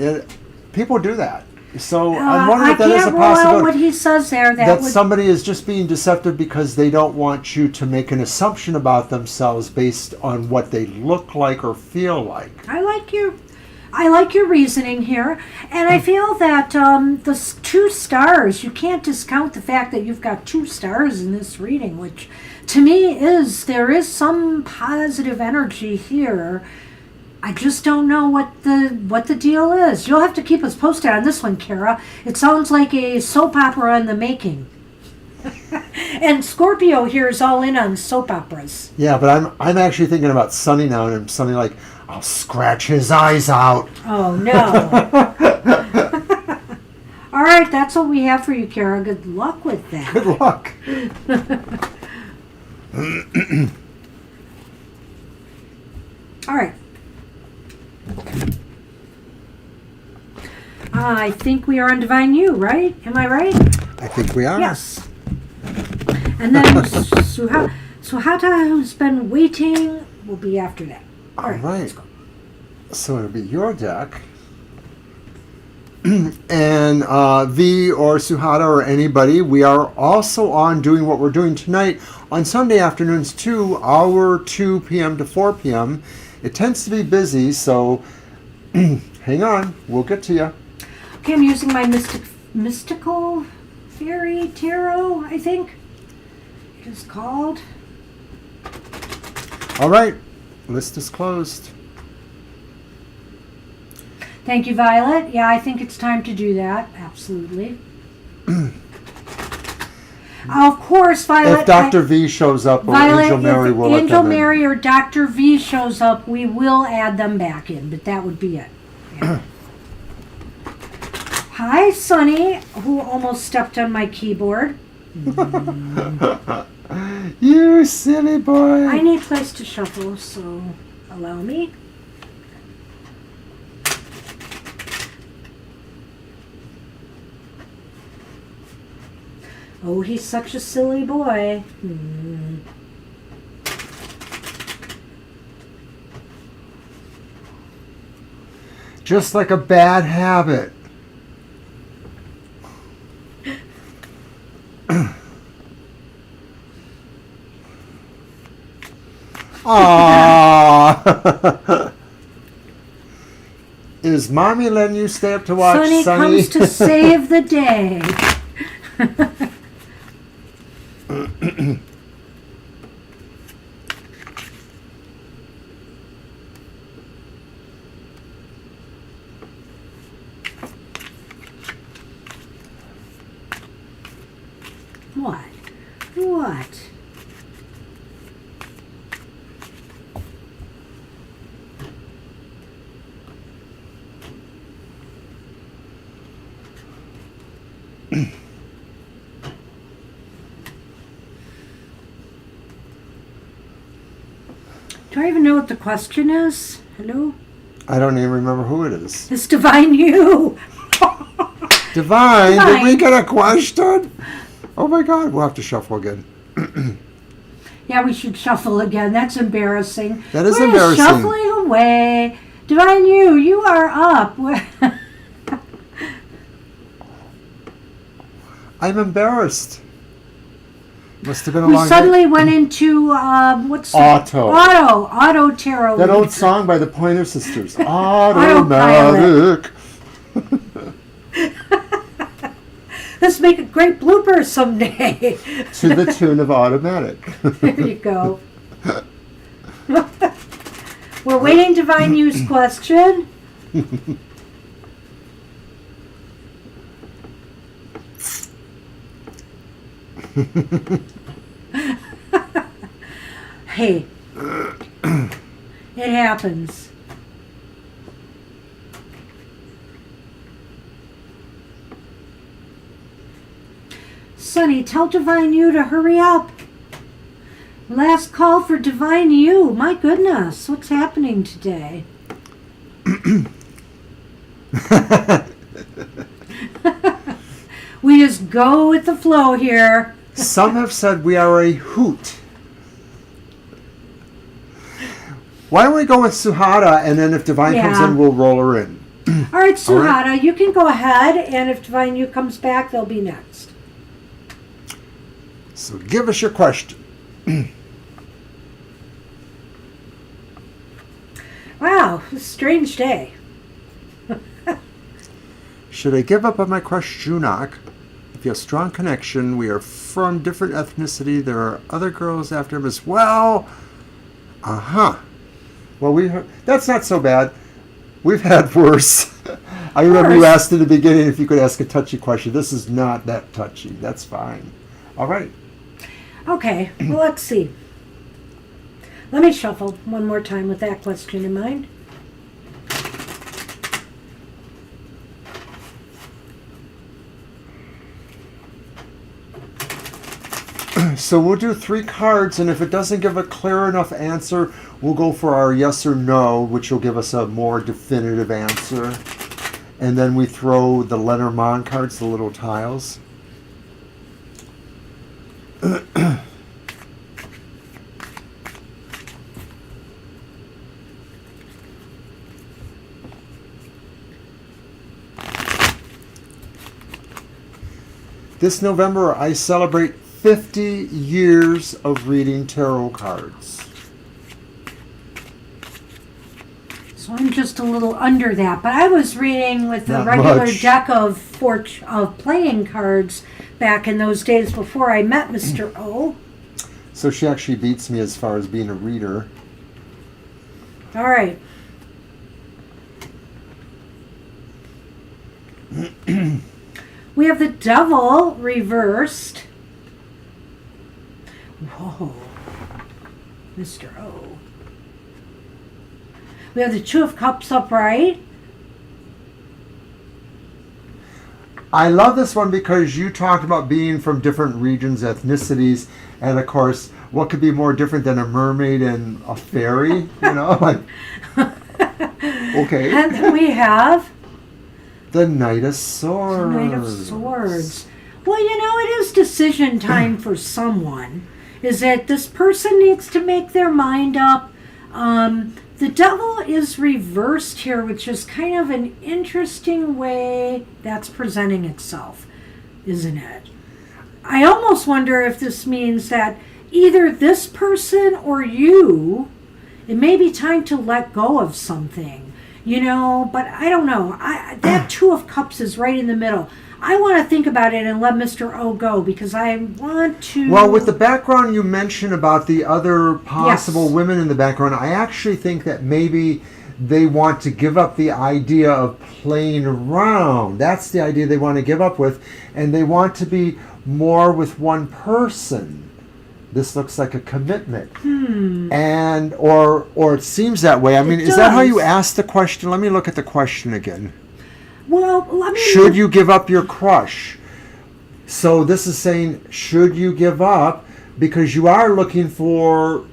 People do that. So I'm wondering if that is a possibility. I can't rule out what he says there. That somebody is just being deceptive because they don't want you to make an assumption about themselves based on what they look like or feel like. I like your reasoning here, and I feel that the 2 stars, you can't discount the fact that you've got 2 stars in this reading, which to me there is some positive energy here. I just don't know what the deal is. You'll have to keep us posted on this one, Kara. It sounds like a soap opera in the making. And Scorpio here is all in on soap operas. Yeah, but I'm actually thinking about Sunny now, and I'm something like, I'll scratch his eyes out. Oh, no. All right, that's what we have for you, Kara. Good luck with that. Good luck. All right. I think we are on Divine You, right? Am I right? I think we are. Yes. And then Suhata, who's been waiting, will be after that. All right. Let's go. So it'll be your deck. And V or Suhata or anybody, we are also on doing what we're doing tonight on Sunday afternoons too, hour 2 p.m. to 4 p.m. It tends to be busy, so hang on. We'll get to you. Okay, I'm using my mystical fairy tarot, I think it is called. All right. List is closed. Thank you, Violet. Yeah, I think it's time to do that. Absolutely. Of course, Violet. If Dr. V shows up or Violet, Angel Mary will let them in. Angel Mary or Dr. V shows up, we will add them back in, but that would be it. Yeah. Hi, Sonny, who almost stepped on my keyboard. You silly boy. I need a place to shuffle, so allow me. Oh, he's such a silly boy. Just like a bad habit. Aww. Is Mommy letting you stay up to watch Sonny? Sonny comes to save the day. What? What? Do I even know what the question is? Hello? I don't even remember who it is. It's Divine You. Divine? Did we get a question? Oh my God, we'll have to shuffle again. Yeah, we should shuffle again. That's embarrassing. That is We're embarrassing. Shuffling away. Divine You are up. I'm embarrassed. Must have been a We long suddenly day. went into what's Auto. Auto tarot. That old reader. song by the Pointer Sisters. Autopilot. Automatic. Let's make a great blooper someday. To the tune of Automatic. There you go. We're waiting Divine Use question. Hey, it happens. Sonny, tell Divine You to hurry up. Last call for Divine You. My goodness, what's happening today? We just go with the flow here. Some have said we are a hoot. Why don't we go with Suhada, and then if Divine comes Yeah. in, we'll roll her in. All right, Suhada, All right. you can go ahead, and if Divine You comes back, they'll be next. So give us your question. Wow, it's a strange day. Should I give up on my crush Junak? If you have strong connection, we are from different ethnicity. There are other girls after him as well. Uh-huh. Well, that's not so bad. We've had worse. I remember you asked in the beginning if you could ask a touchy question. This is not that touchy. That's fine. All right. Okay, well, let's see. Let me shuffle one more time with that question in mind. So we'll do 3 cards, and if it doesn't give a clear enough answer, we'll go for our yes or no, which will give us a more definitive answer. And then we throw the Lenormand cards, the little tiles. This November, I celebrate 50 years of reading tarot cards. So I'm just a little under that, but I was reading with a Not regular much. deck of playing cards back in those days before I met Mr. O. So she actually beats me as far as being a reader. All right. We have the Devil reversed. Whoa. Mr. O. We have the Two of Cups upright. I love this one because you talked about being from different regions, ethnicities, and of course, what could be more different than a mermaid and a fairy? You know, like, okay. And then we have The Knight of Swords. Knight of Swords. Well, you know, it is decision time for someone. Is that this person needs to make their mind up. The Devil is reversed here, which is kind of an interesting way that's presenting itself, isn't it? I almost wonder if this means that either this person or you, it may be time to let go of something, you know, but I don't know. That Two of Cups is right in the middle. I want to think about it and let Mr. O go because I want to... Well, with the background you mentioned about the other possible Yes. women in the background, I actually think that maybe they want to give up the idea of playing around. That's the idea they want to give up with, and they want to be more with one person. This looks like a commitment. And or it seems that way. I mean, is that how you does. asked the question? Let me look at the question again. Well, let me... Should you give up your crush? So this is saying, should you give up? Because you are looking for,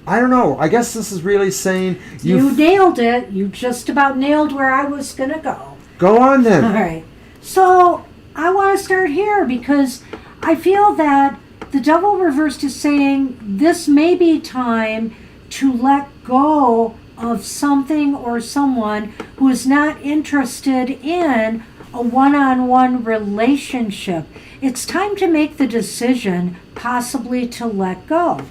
I don't know, I guess this is really saying You nailed it. You just about nailed where I was going to go. go on then. All right. So I want to start here because I feel that the Devil reversed is saying this may be time to let go of something or someone who is not interested in a one-on-one relationship. It's time to make the decision possibly to let go.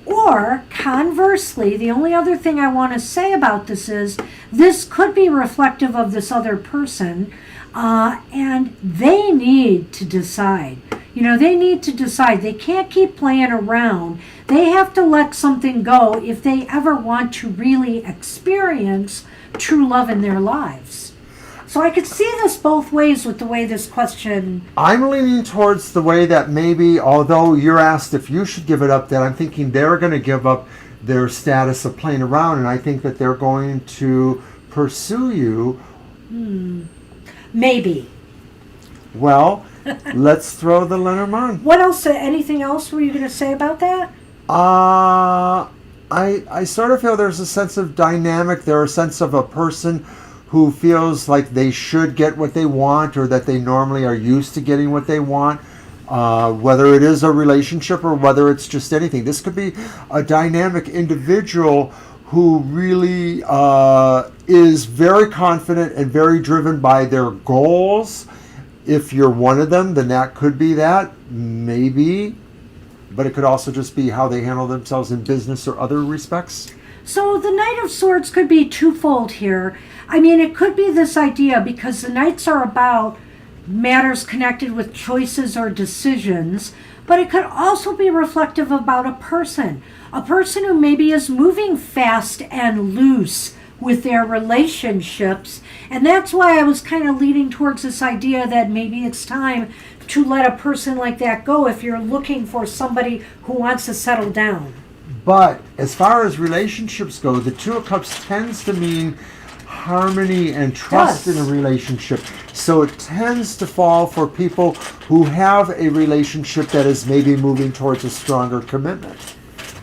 Or conversely, the only other thing I want to say about this could be reflective of this other person, and they need to decide. They need to decide. They can't keep playing around. They have to let something go if they ever want to really experience true love in their lives. So I could see this both ways with the way this question... I'm leaning towards the way that maybe, although you're asked if you should give it up, that I'm thinking they're going to give up their status of playing around, and I think that they're going to pursue you. Maybe. Well, let's throw the Lenormand. What else? Anything else were you going to say about that? I sort of feel there's a sense of dynamic. There's a sense of a person who feels like they should get what they want, or that they normally are used to getting what they want, whether it is a relationship or whether it's just anything. This could be a dynamic individual who really is very confident and very driven by their goals. If you're one of them, then that could be that, maybe. But it could also just be how they handle themselves in business or other respects. So the Knight of Swords could be twofold here. I mean, it could be this idea, because the Knights are about matters connected with choices or decisions, but it could also be reflective about a person who maybe is moving fast and loose with their relationships. And that's why I was kind of leaning towards this idea that maybe it's time to let a person like that go if you're looking for somebody who wants to settle down. But as far as relationships go, the Two of Cups tends to mean harmony and trust in a relationship. So it tends to fall for people who have a relationship that is maybe moving towards a stronger commitment.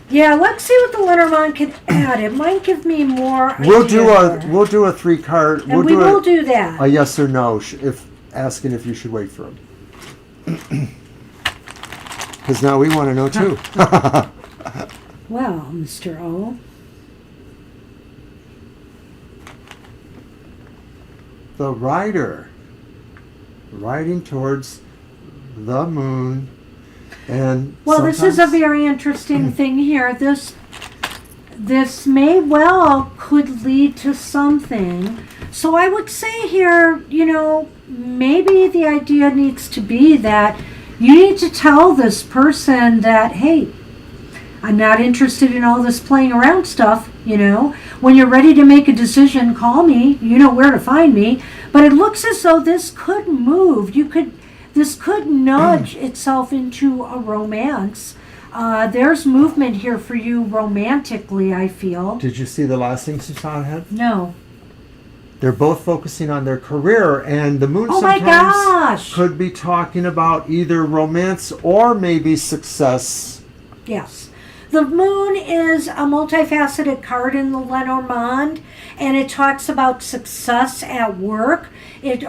Yeah, let's see what the Lenormand can add. It might give me more. We'll do a 3-card. And we will do that. A yes or no, if asking if you should wait for him. Because now we want to know too. Well, Mr. O. The rider riding towards the moon, and well, this is a very interesting thing here. This may well could lead to something. So I would say here, maybe the idea needs to be that you need to tell this person that, hey, I'm not interested in all this playing around stuff, When you're ready to make a decision, call me. You know where to find me. But it looks as though this could move. This could nudge itself into a romance. There's movement here for you romantically, I feel. Did you see the last thing Susan had? No. They're both focusing on their career, and the moon sometimes could be talking about either romance or maybe success. Yes. The moon is a multifaceted card in the Lenormand, and it talks about success at work,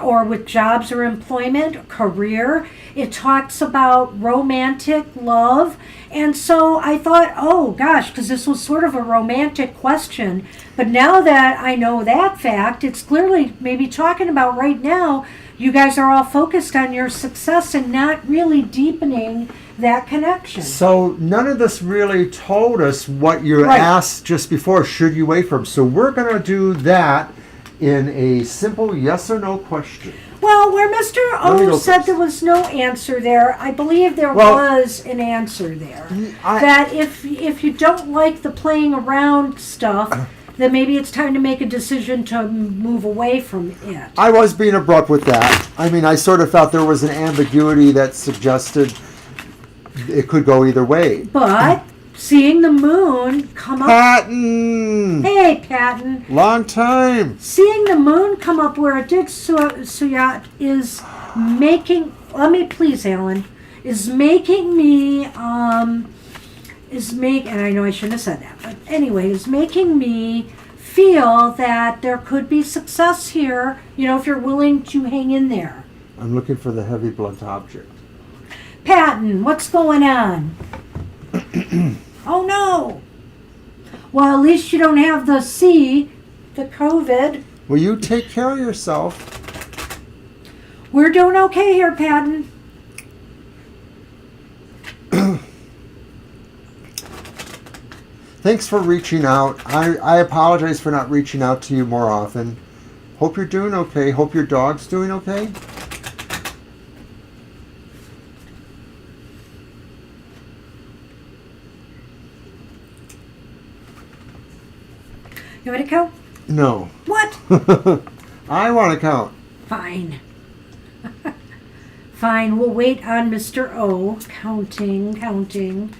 or with jobs or employment, career. It talks about romantic love. And so I thought, oh gosh, because this was sort of a romantic question. But now that I know that fact, it's clearly maybe talking about right now, you guys are all focused on your success and not really deepening that connection. So none of this really told us what you asked just before, should you wait for him? So we're going to do that in a simple yes or no question. Well, where Mr. O said there was no answer there, I believe there was an answer there. That if you don't like the playing around stuff, then maybe it's time to make a decision to move away from it. I was being abrupt with that. I mean, I sort of felt there was an ambiguity that suggested it could go either way. But seeing the moon come up... Patton! Hey, Patton. Long time. Seeing the moon come up where it did, Suyat, is making... Let me please, Alan. Is making me... and I know I shouldn't have said that, but anyway, is making me feel that there could be success here, if you're willing to hang in there. I'm looking for the heavy blunt object. Patton, what's going on? Oh no! Well, at least you don't have the COVID. Will you take care of yourself? We're doing okay here, Patton. Thanks for reaching out. I apologize for not reaching out to you more often. Hope you're doing okay. Hope your dog's doing okay. You want to count? No. What? I want to count. Fine. Fine, we'll wait on Mr. O. Counting.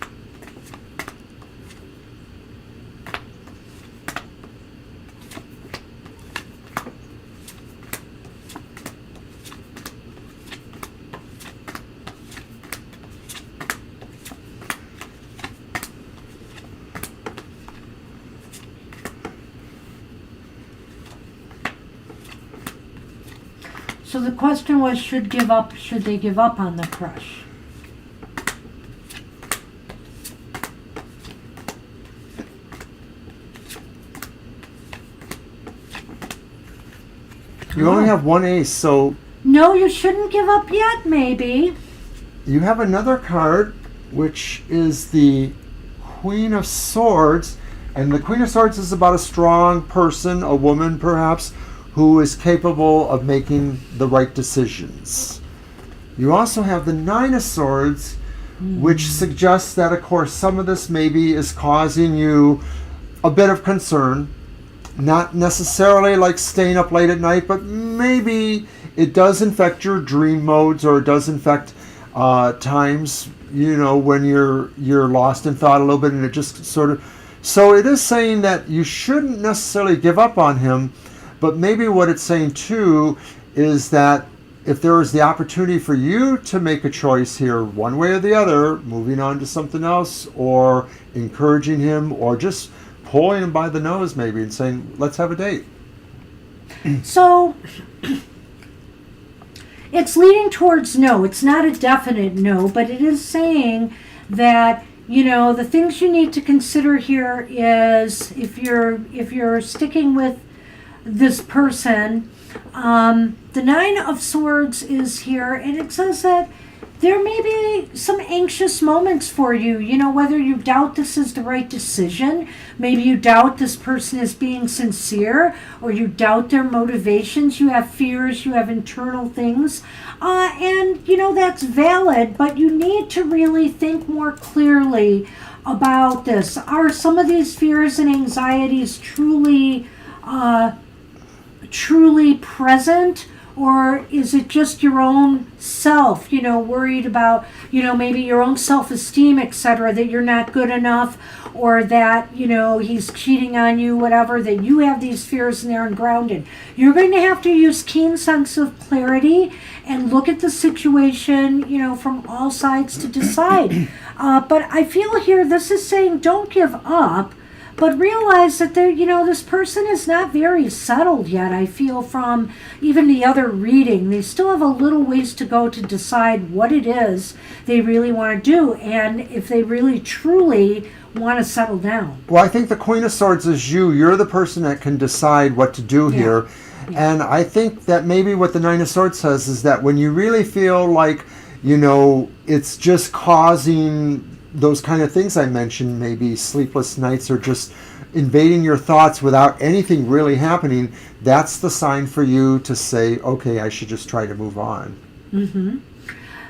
So the question was, should they give up on the crush? You only have one ace, so No, you shouldn't give up yet, maybe. you have another card, which is the Queen of Swords. And the Queen of Swords is about a strong person, a woman perhaps, who is capable of making the right decisions. You also have the Nine of Swords, which suggests that, of course, some of this maybe is causing you a bit of concern. Not necessarily like staying up late at night, but maybe it does infect your dream modes, or it does infect times, when you're lost in thought a little bit, and it just sort of... So it is saying that you shouldn't necessarily give up on him, but maybe what it's saying too is that if there is the opportunity for you to make a choice here, one way or the other, moving on to something else, or encouraging him, or just pulling him by the nose maybe and saying, let's have a date. So it's leading towards no. It's not a definite no, but it is saying that, the things you need to consider here is if you're sticking with this person, the Nine of Swords is here, and it says that there may be some anxious moments for you, whether you doubt this is the right decision, maybe you doubt this person is being sincere, or you doubt their motivations, you have fears, you have internal things, and that's valid, but you need to really think more clearly about this. Are some of these fears and anxieties truly present, or is it just your own self, worried about, maybe your own self-esteem, etc., that you're not good enough, or that, he's cheating on you, whatever, that you have these fears and they're ungrounded. You're going to have to use keen sense of clarity and look at the situation, from all sides to decide. But I feel here this is saying don't give up, but realize that this person is not very settled yet. I feel from even the other reading, they still have a little ways to go to decide what it is they really want to do, and if they really truly want to settle down. Well, I think the Queen of Swords is you. You're the person that can decide what to do here. Yeah. And I think that maybe what the Nine of Swords says is that when you really feel like, it's just causing those kind of things I mentioned, maybe sleepless nights or just invading your thoughts without anything really happening, that's the sign for you to say, okay, I should just try to move on. Mm-hmm.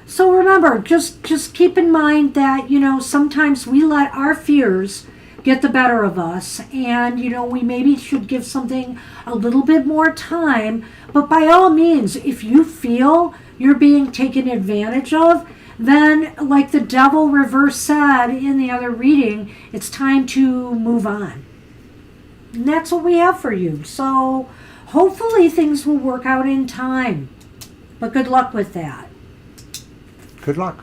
So remember, just keep in mind that, sometimes we let our fears get the better of us, and, we maybe should give something a little bit more time, but by all means, if you feel you're being taken advantage of, then, like the devil reverse said in the other reading, it's time to move on. And that's what we have for you. So hopefully things will work out in time. But good luck with that. Good luck.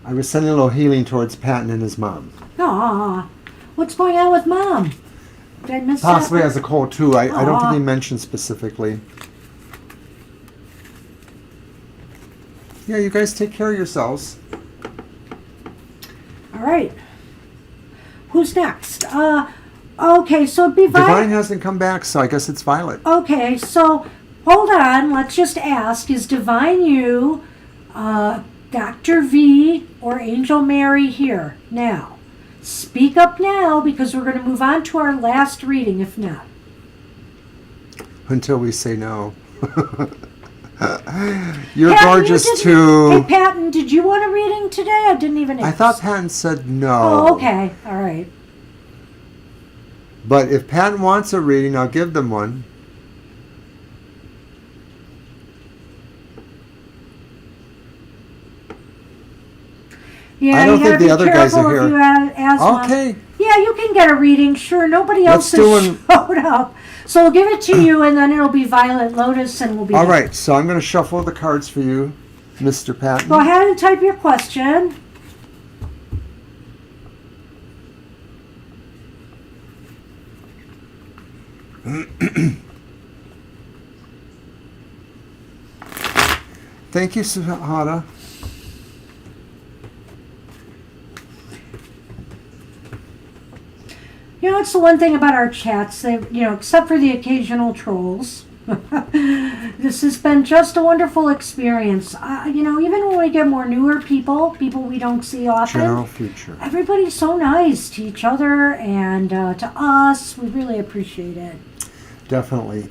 I was sending a little healing towards Patton and his mom. Aw, what's going on with Mom? Did I miss Possibly that? has a cold too. I don't think he mentioned specifically. Yeah, you guys take care of yourselves. All right. Who's next? Okay, so it'd be Violet. Divine hasn't come back, so I guess it's Violet. Okay, so hold on, let's just ask, is Divine You, Dr. V, or Angel Mary here now? Speak up now, because we're going to move on to our last reading, if not. Until we say no. You're Patton, gorgeous too. Hey, Patton, did you want a reading today? I didn't even ask. I thought Patton said no. Oh, okay. All right. But if Patton wants a reading, I'll give them one. Yeah, I don't you think gotta the other be guys are careful if here. you have asthma. Okay. Yeah, you can get a reading. Sure, nobody else Let's do has one. showed up. So we'll give it to you, and then it'll be Violet Lotus, and we'll be All done. right, so I'm going to shuffle the cards for you, Mr. Patton. Go ahead and type your question. Thank you, Sahara. You know, it's the one thing about our chats, they, except for the occasional trolls, this has been just a wonderful experience. Even when we get more newer people we don't see often, General future. everybody's so nice to each other and to us. We really appreciate it. Definitely.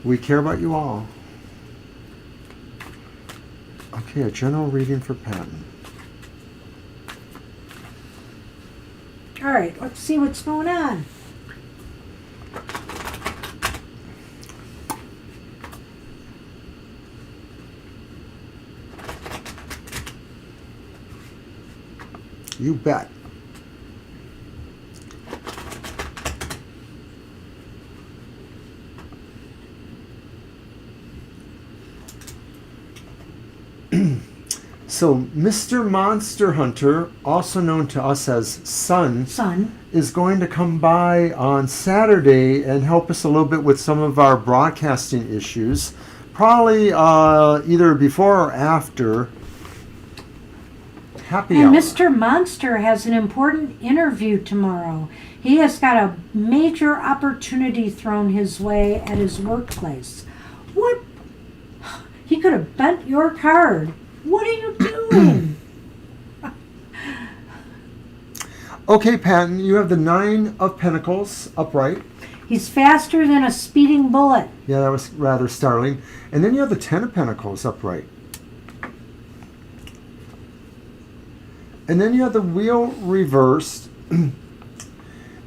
We care about you all. Okay, a general reading for Patton. All right, let's see what's going on. You bet. So, Mr. Monster Hunter, also known to us as Sun, is going to come by on Saturday and help us a little bit with some of our broadcasting issues. Probably either before or after happy hour. And Mr. Monster has an important interview tomorrow. He has got a major opportunity thrown his way at his workplace. What? He could have bent your card. What are you doing? Okay, Patton, you have the 9 of Pentacles upright. He's faster than a speeding bullet. Yeah, that was rather startling. And then you have the 10 of Pentacles upright. And then you have the wheel reversed.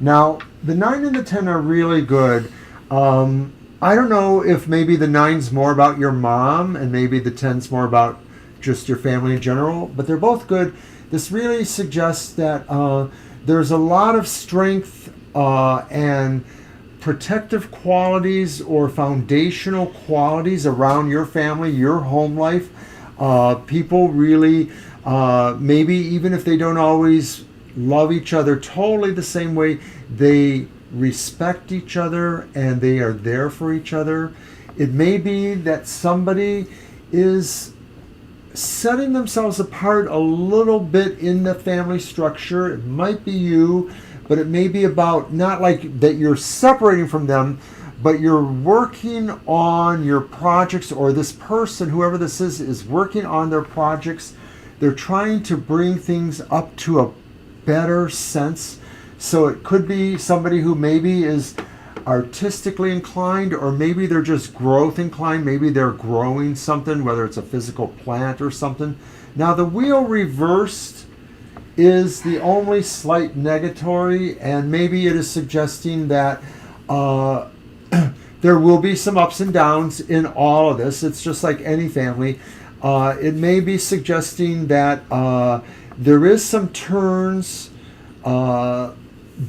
Now, the 9 and the 10 are really good. I don't know if maybe the 9's more about your mom and maybe the 10's more about just your family in general, but they're both good. This really suggests that there's a lot of strength and protective qualities or foundational qualities around your family, your home life. People really, maybe even if they don't always love each other totally the same way, they respect each other and they are there for each other. It may be that somebody is setting themselves apart a little bit in the family structure. It might be you, but it may be about not like that you're separating from them, but you're working on your projects, or this person, whoever this is working on their projects. They're trying to bring things up to a better sense. So it could be somebody who maybe is artistically inclined, or maybe they're just growth inclined. Maybe they're growing something, whether it's a physical plant or something. Now the wheel reversed is the only slight negatory, and maybe it is suggesting that there will be some ups and downs in all of this. It's just like any family. It may be suggesting that there is some turns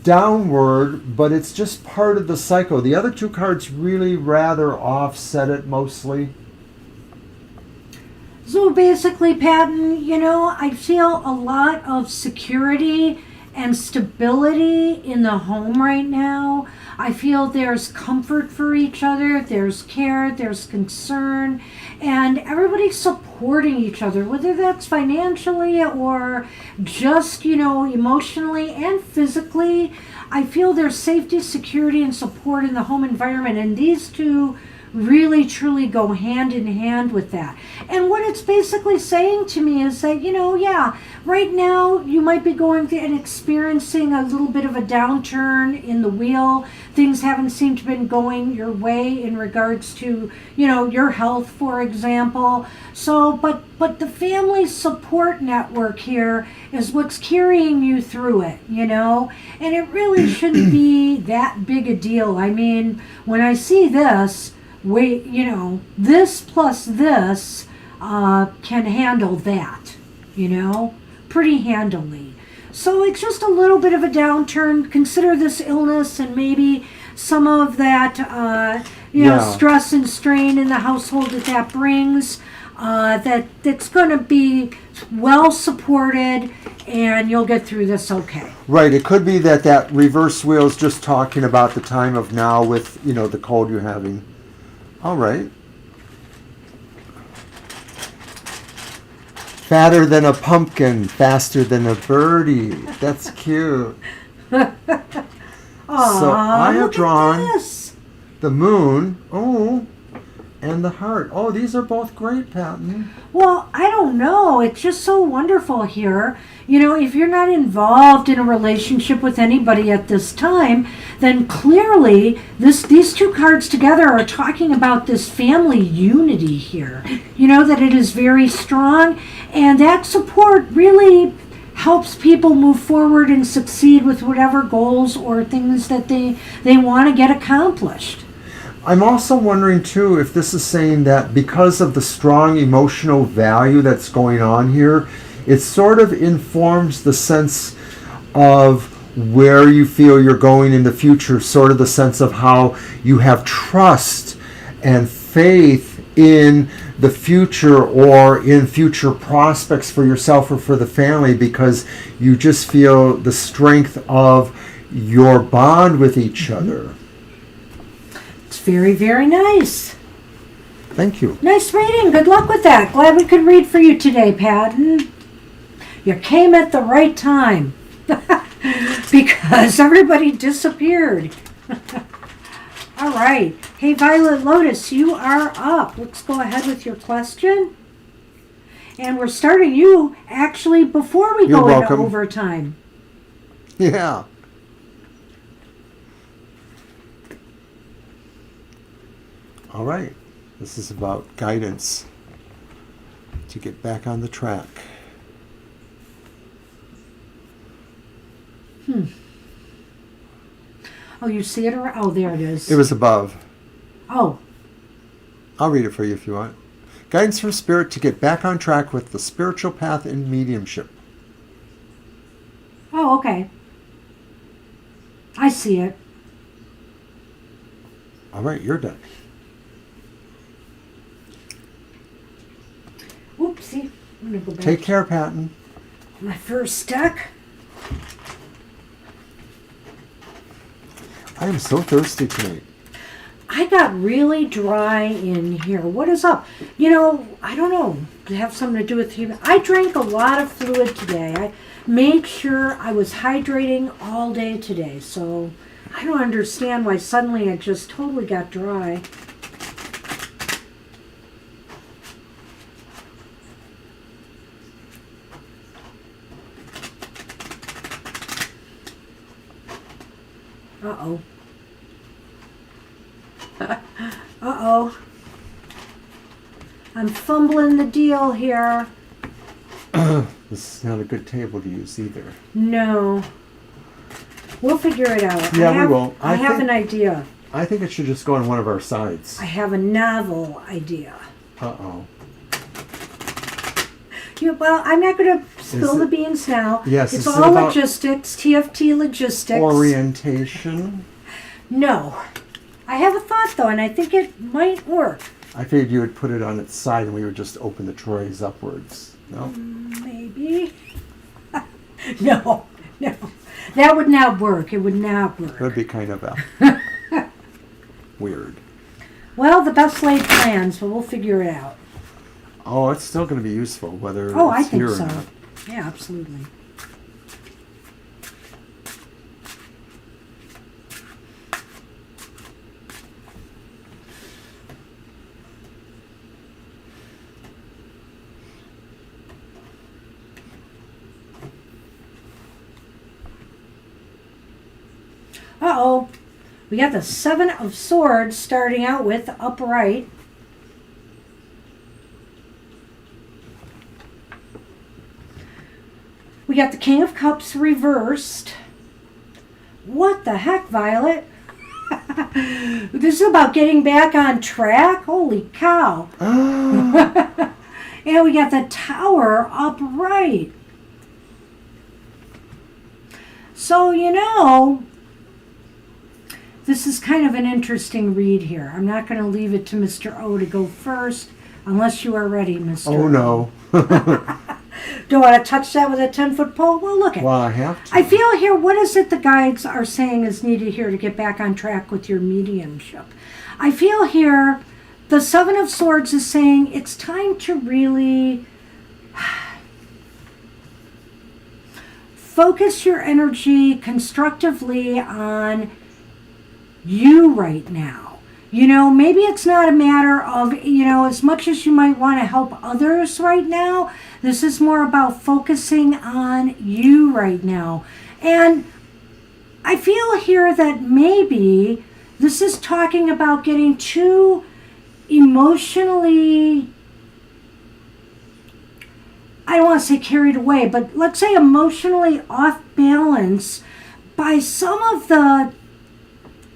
downward, but it's just part of the cycle. The other two cards really rather offset it mostly. So basically, Patton, I feel a lot of security and stability in the home right now. I feel there's comfort for each other, there's care, there's concern, and everybody's supporting each other, whether that's financially or just, emotionally and physically. I feel there's safety, security, and support in the home environment, and these two really truly go hand in hand with that. And what it's basically saying to me is that, yeah, right now you might be going through and experiencing a little bit of a downturn in the wheel. Things haven't seemed to been going your way in regards to, your health, for example. So, but the family support network here is what's carrying you through it, and it really shouldn't be that big a deal. I mean, when I see this, this plus this can handle that, pretty handily. So it's just a little bit of a downturn. Consider this illness and maybe some of that, stress and strain in the household that brings. That's going to be well supported, and you'll get through this okay. Right. It could be that reverse wheel is just talking about the time of now with, the cold you're having. All right. Fatter than a pumpkin, faster than a birdie. That's cute. Aww, so I have drawn this. The moon. Oh. And the heart. Oh, these are both great, Patton. Well, I don't know. It's just so wonderful here. If you're not involved in a relationship with anybody at this time, then clearly these two cards together are talking about this family unity here. That it is very strong, and that support really helps people move forward and succeed with whatever goals or things that they want to get accomplished. I'm also wondering, too, if this is saying that because of the strong emotional value that's going on here, it sort of informs the sense of where you feel you're going in the future, sort of the sense of how you have trust and faith in the future or in future prospects for yourself or for the family, because you just feel the strength of your bond with each other. Very, very nice. Thank you. Nice reading. Good luck with that. Glad we could read for you today, Patton. You came at the right time because everybody disappeared. All right. Hey, Violet Lotus, you are up. Let's go ahead with your question. And we're starting you actually before we go into overtime. Yeah. All right, this is about guidance to get back on the track. Oh, you see it? Oh, there it is. It was above. Oh. I'll read it for you if you want. Guidance from Spirit to get back on track with the spiritual path and mediumship. Oh, okay. I see it. All right, you're done. Oopsie. I'm going to go back. Take care, Patton. My first deck. I am so thirsty tonight. I got really dry in here. What is up? I don't know. Does it have something to do with you? I drank a lot of fluid today. I made sure I was hydrating all day today. So I don't understand why suddenly I just totally got dry. Uh-oh. Uh-oh. I'm fumbling the deal here. This is not a good table to use either. No. We'll figure it out. Yeah, we will. I have an idea. I think it should just go on one of our sides. I have a novel idea. Uh-oh. Well, I'm not going to spill the beans now. Yes. It's all logistics, TFT logistics. Orientation. No. I have a thought, though, and I think it might work. I figured you would put it on its side and we would just open the trays upwards. No? Maybe. No. That would not work. It would not work. That would be kind of weird. Well, the best laid plans, but we'll figure it out. Oh, it's still going to be useful, whether it's I think here so. or not. Yeah, absolutely. Uh-oh. We got the Seven of Swords starting out with upright. We got the King of Cups reversed. What the heck, Violet? This is about getting back on track? Holy cow. And we got the Tower upright. So, this is kind of an interesting read here. I'm not going to leave it to Mr. O to go first, unless you are ready, Mr. Oh, no. Don't want to touch that with a 10-foot pole? Well, look at it. Well, I have to. I feel here, what is it the guides are saying is needed here to get back on track with your mediumship? I feel here, the Seven of Swords is saying it's time to really focus your energy constructively on you right now. Maybe it's not a matter of, as much as you might want to help others right now, this is more about focusing on you right now. And I feel here that maybe this is talking about getting too emotionally, I don't want to say carried away, but let's say emotionally off balance by some of the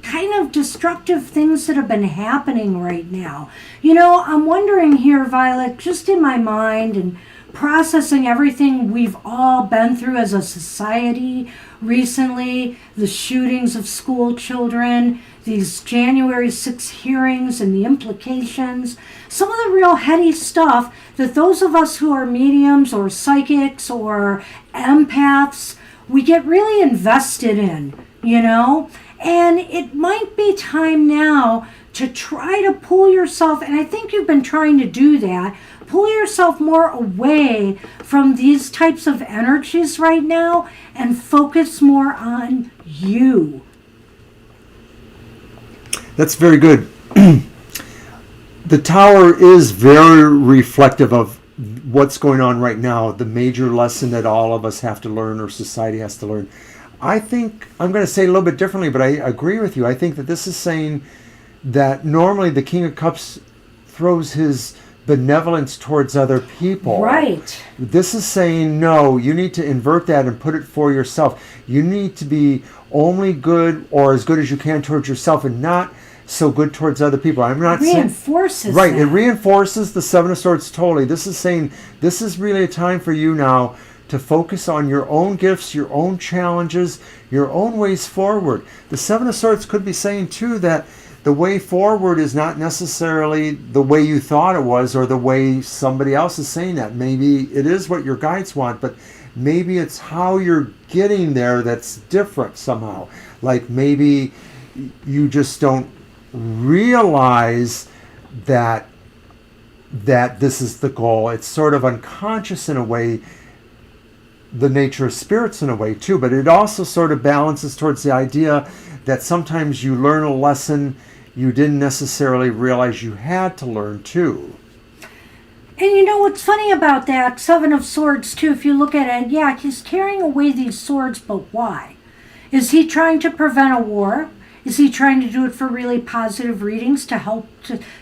kind of destructive things that have been happening right now. I'm wondering here, Violet, just in my mind and processing everything we've all been through as a society recently, the shootings of school children, these January 6 hearings and the implications, some of the real heady stuff that those of us who are mediums or psychics or empaths, we get really invested in, And it might be time now to try to pull yourself, and I think you've been trying to do that, pull yourself more away from these types of energies right now and focus more on you. That's very good. The Tower is very reflective of what's going on right now, the major lesson that all of us have to learn or society has to learn. I think, I'm going to say it a little bit differently, but I agree with you. I think that this is saying that normally the King of Cups throws his benevolence towards other people. Right. This is saying, no, you need to invert that and put it for yourself. You need to be only good or as good as you can towards yourself and not so good towards other people. I'm not saying... Reinforces right, that. it reinforces the Seven of Swords totally. This is saying, this is really a time for you now to focus on your own gifts, your own challenges, your own ways forward. The Seven of Swords could be saying, too, that the way forward is not necessarily the way you thought it was or the way somebody else is saying that. Maybe it is what your guides want, but maybe it's how you're getting there that's different somehow. Like maybe you just don't realize that this is the goal. It's sort of unconscious in a way, the nature of spirits in a way too, but it also sort of balances towards the idea that sometimes you learn a lesson you didn't necessarily realize you had to learn too. And what's funny about that Seven of Swords too, if you look at it, yeah, he's carrying away these swords, but why? Is he trying to prevent a war? Is he trying to do it for really positive readings to help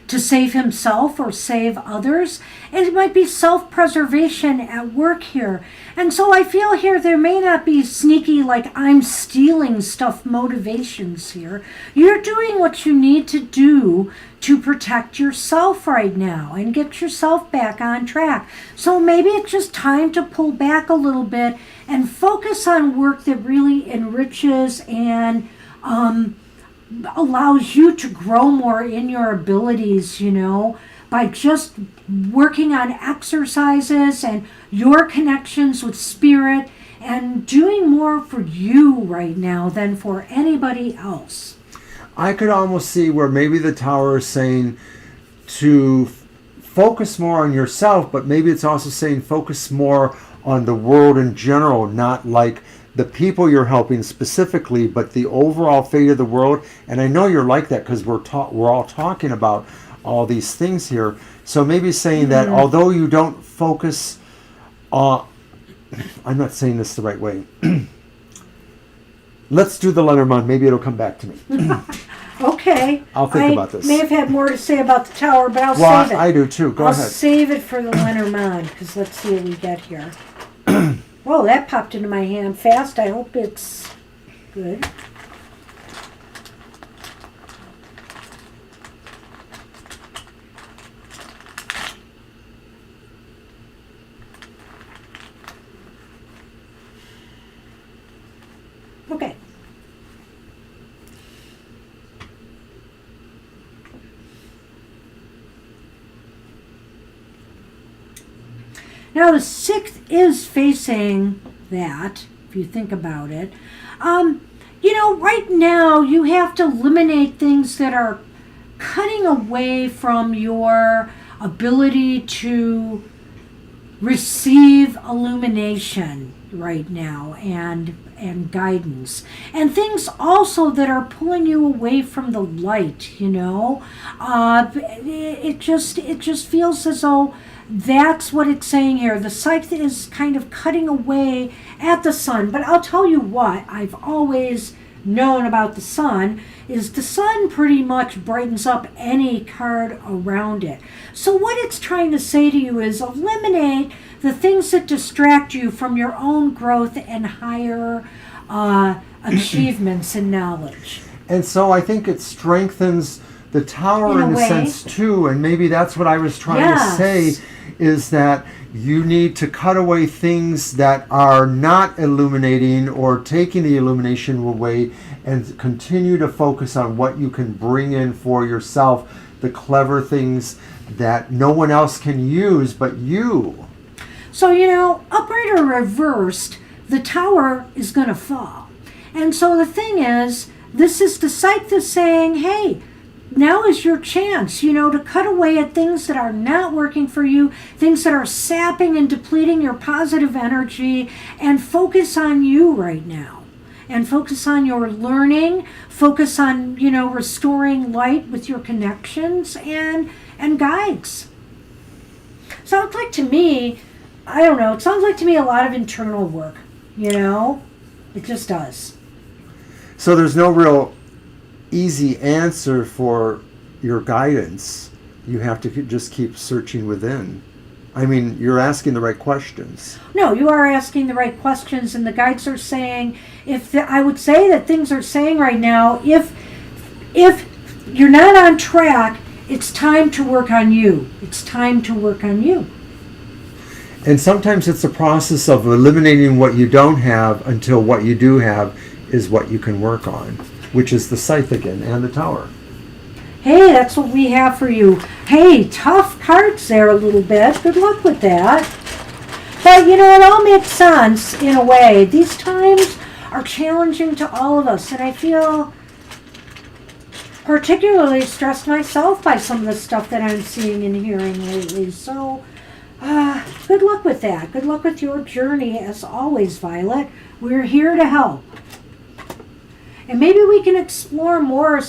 to save himself or save others? And it might be self-preservation at work here. And so I feel here there may not be sneaky, like I'm stealing stuff motivations here. You're doing what you need to do to protect yourself right now and get yourself back on track. So maybe it's just time to pull back a little bit and focus on work that really enriches and allows you to grow more in your abilities, by just working on exercises and your connections with spirit and doing more for you right now than for anybody else. I could almost see where maybe the Tower is saying to focus more on yourself, but maybe it's also saying focus more on the world in general, not like the people you're helping specifically, but the overall fate of the world. And I know you're like that because we're all talking about all these things here. So maybe saying that although you don't focus on, I'm not saying this the right way. Let's do the Lenormand. Maybe it'll come back to me. Okay. I'll think about this. I may have had more to say about the Tower, but I'll Well, save it. I do too. Go I'll ahead. save it for the Lenormand, because let's see what we get here. Whoa, that popped into my hand fast. I hope it's good. Okay. Now the 6th is facing that, if you think about it. Right now you have to eliminate things that are cutting away from your ability to receive illumination right now and guidance, and things also that are pulling you away from the light. It just feels as though that's what it's saying here. The scythe is kind of cutting away at the sun. But I'll tell you what I've always known about the sun is the sun pretty much brightens up any card around it. So what it's trying to say to you is eliminate the things that distract you from your own growth and higher achievements and knowledge. And so I think it strengthens the Tower in a sense too, and maybe that's what I was trying to say, is that you need to cut away things that are not illuminating or taking the illumination away, and continue to focus on what you can bring in for yourself, the clever things that no one else can use but you. So, upright or reversed, the Tower is going to fall. And so the thing is, this is the scythe that's saying, hey, now is your chance, to cut away at things that are not working for you, things that are sapping and depleting your positive energy, and focus on you right now. And focus on your learning, focus on, restoring light with your connections and guides. Sounds like to me, I don't know, it sounds like to me a lot of internal work, It just does. So there's no real easy answer for your guidance. You have to just keep searching within. I mean, you're asking the right questions. No, you are asking the right questions, and the guides are saying, I would say that things are saying right now, if you're not on track, it's time to work on you. It's time to work on you. And sometimes it's a process of eliminating what you don't have until what you do have is what you can work on, which is the scythe again and the Tower. Hey, that's what we have for you. Hey, tough cards there a little bit. Good luck with that. But, it all makes sense in a way. These times are challenging to all of us, and I feel particularly stressed myself by some of the stuff that I'm seeing and hearing lately. So, good luck with that. Good luck with your journey, as always, Violet. We're here to help. And maybe we can explore more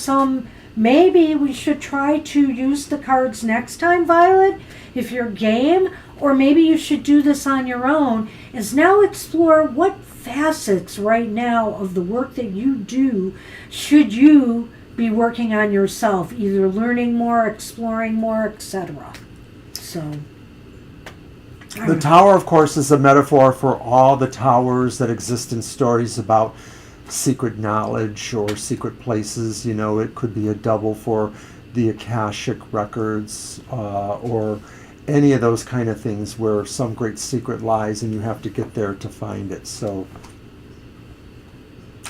maybe we should try to use the cards next time, Violet, if you're game, or maybe you should do this on your own, is now explore what facets right now of the work that you do should you be working on yourself, either learning more, exploring more, etc. So, the Tower, of course, is a metaphor for all the towers that exist in stories about secret knowledge or secret places. It could be a double for the Akashic records or any of those kind of things where some great secret lies and you have to get there to find it. So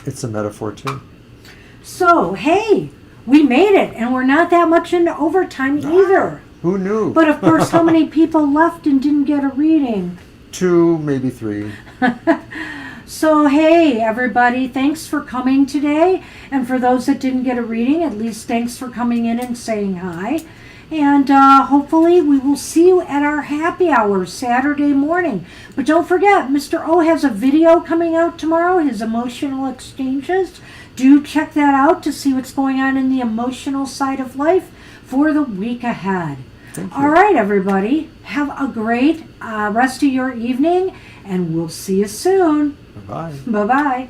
it's a metaphor too. So, hey, we made it, and we're not that much into overtime either. Who knew? But of course, how many people left and didn't get a reading? 2, maybe 3. So, hey, everybody, thanks for coming today. And for those that didn't get a reading, at least thanks for coming in and saying hi. And hopefully we will see you at our happy hour Saturday morning. But don't forget, Mr. O has a video coming out tomorrow, his emotional exchanges. Do check that out to see what's going on in the emotional side of life for the week ahead. All right, everybody, have a great rest of your evening, and we'll see you soon. Bye-bye. Bye-bye.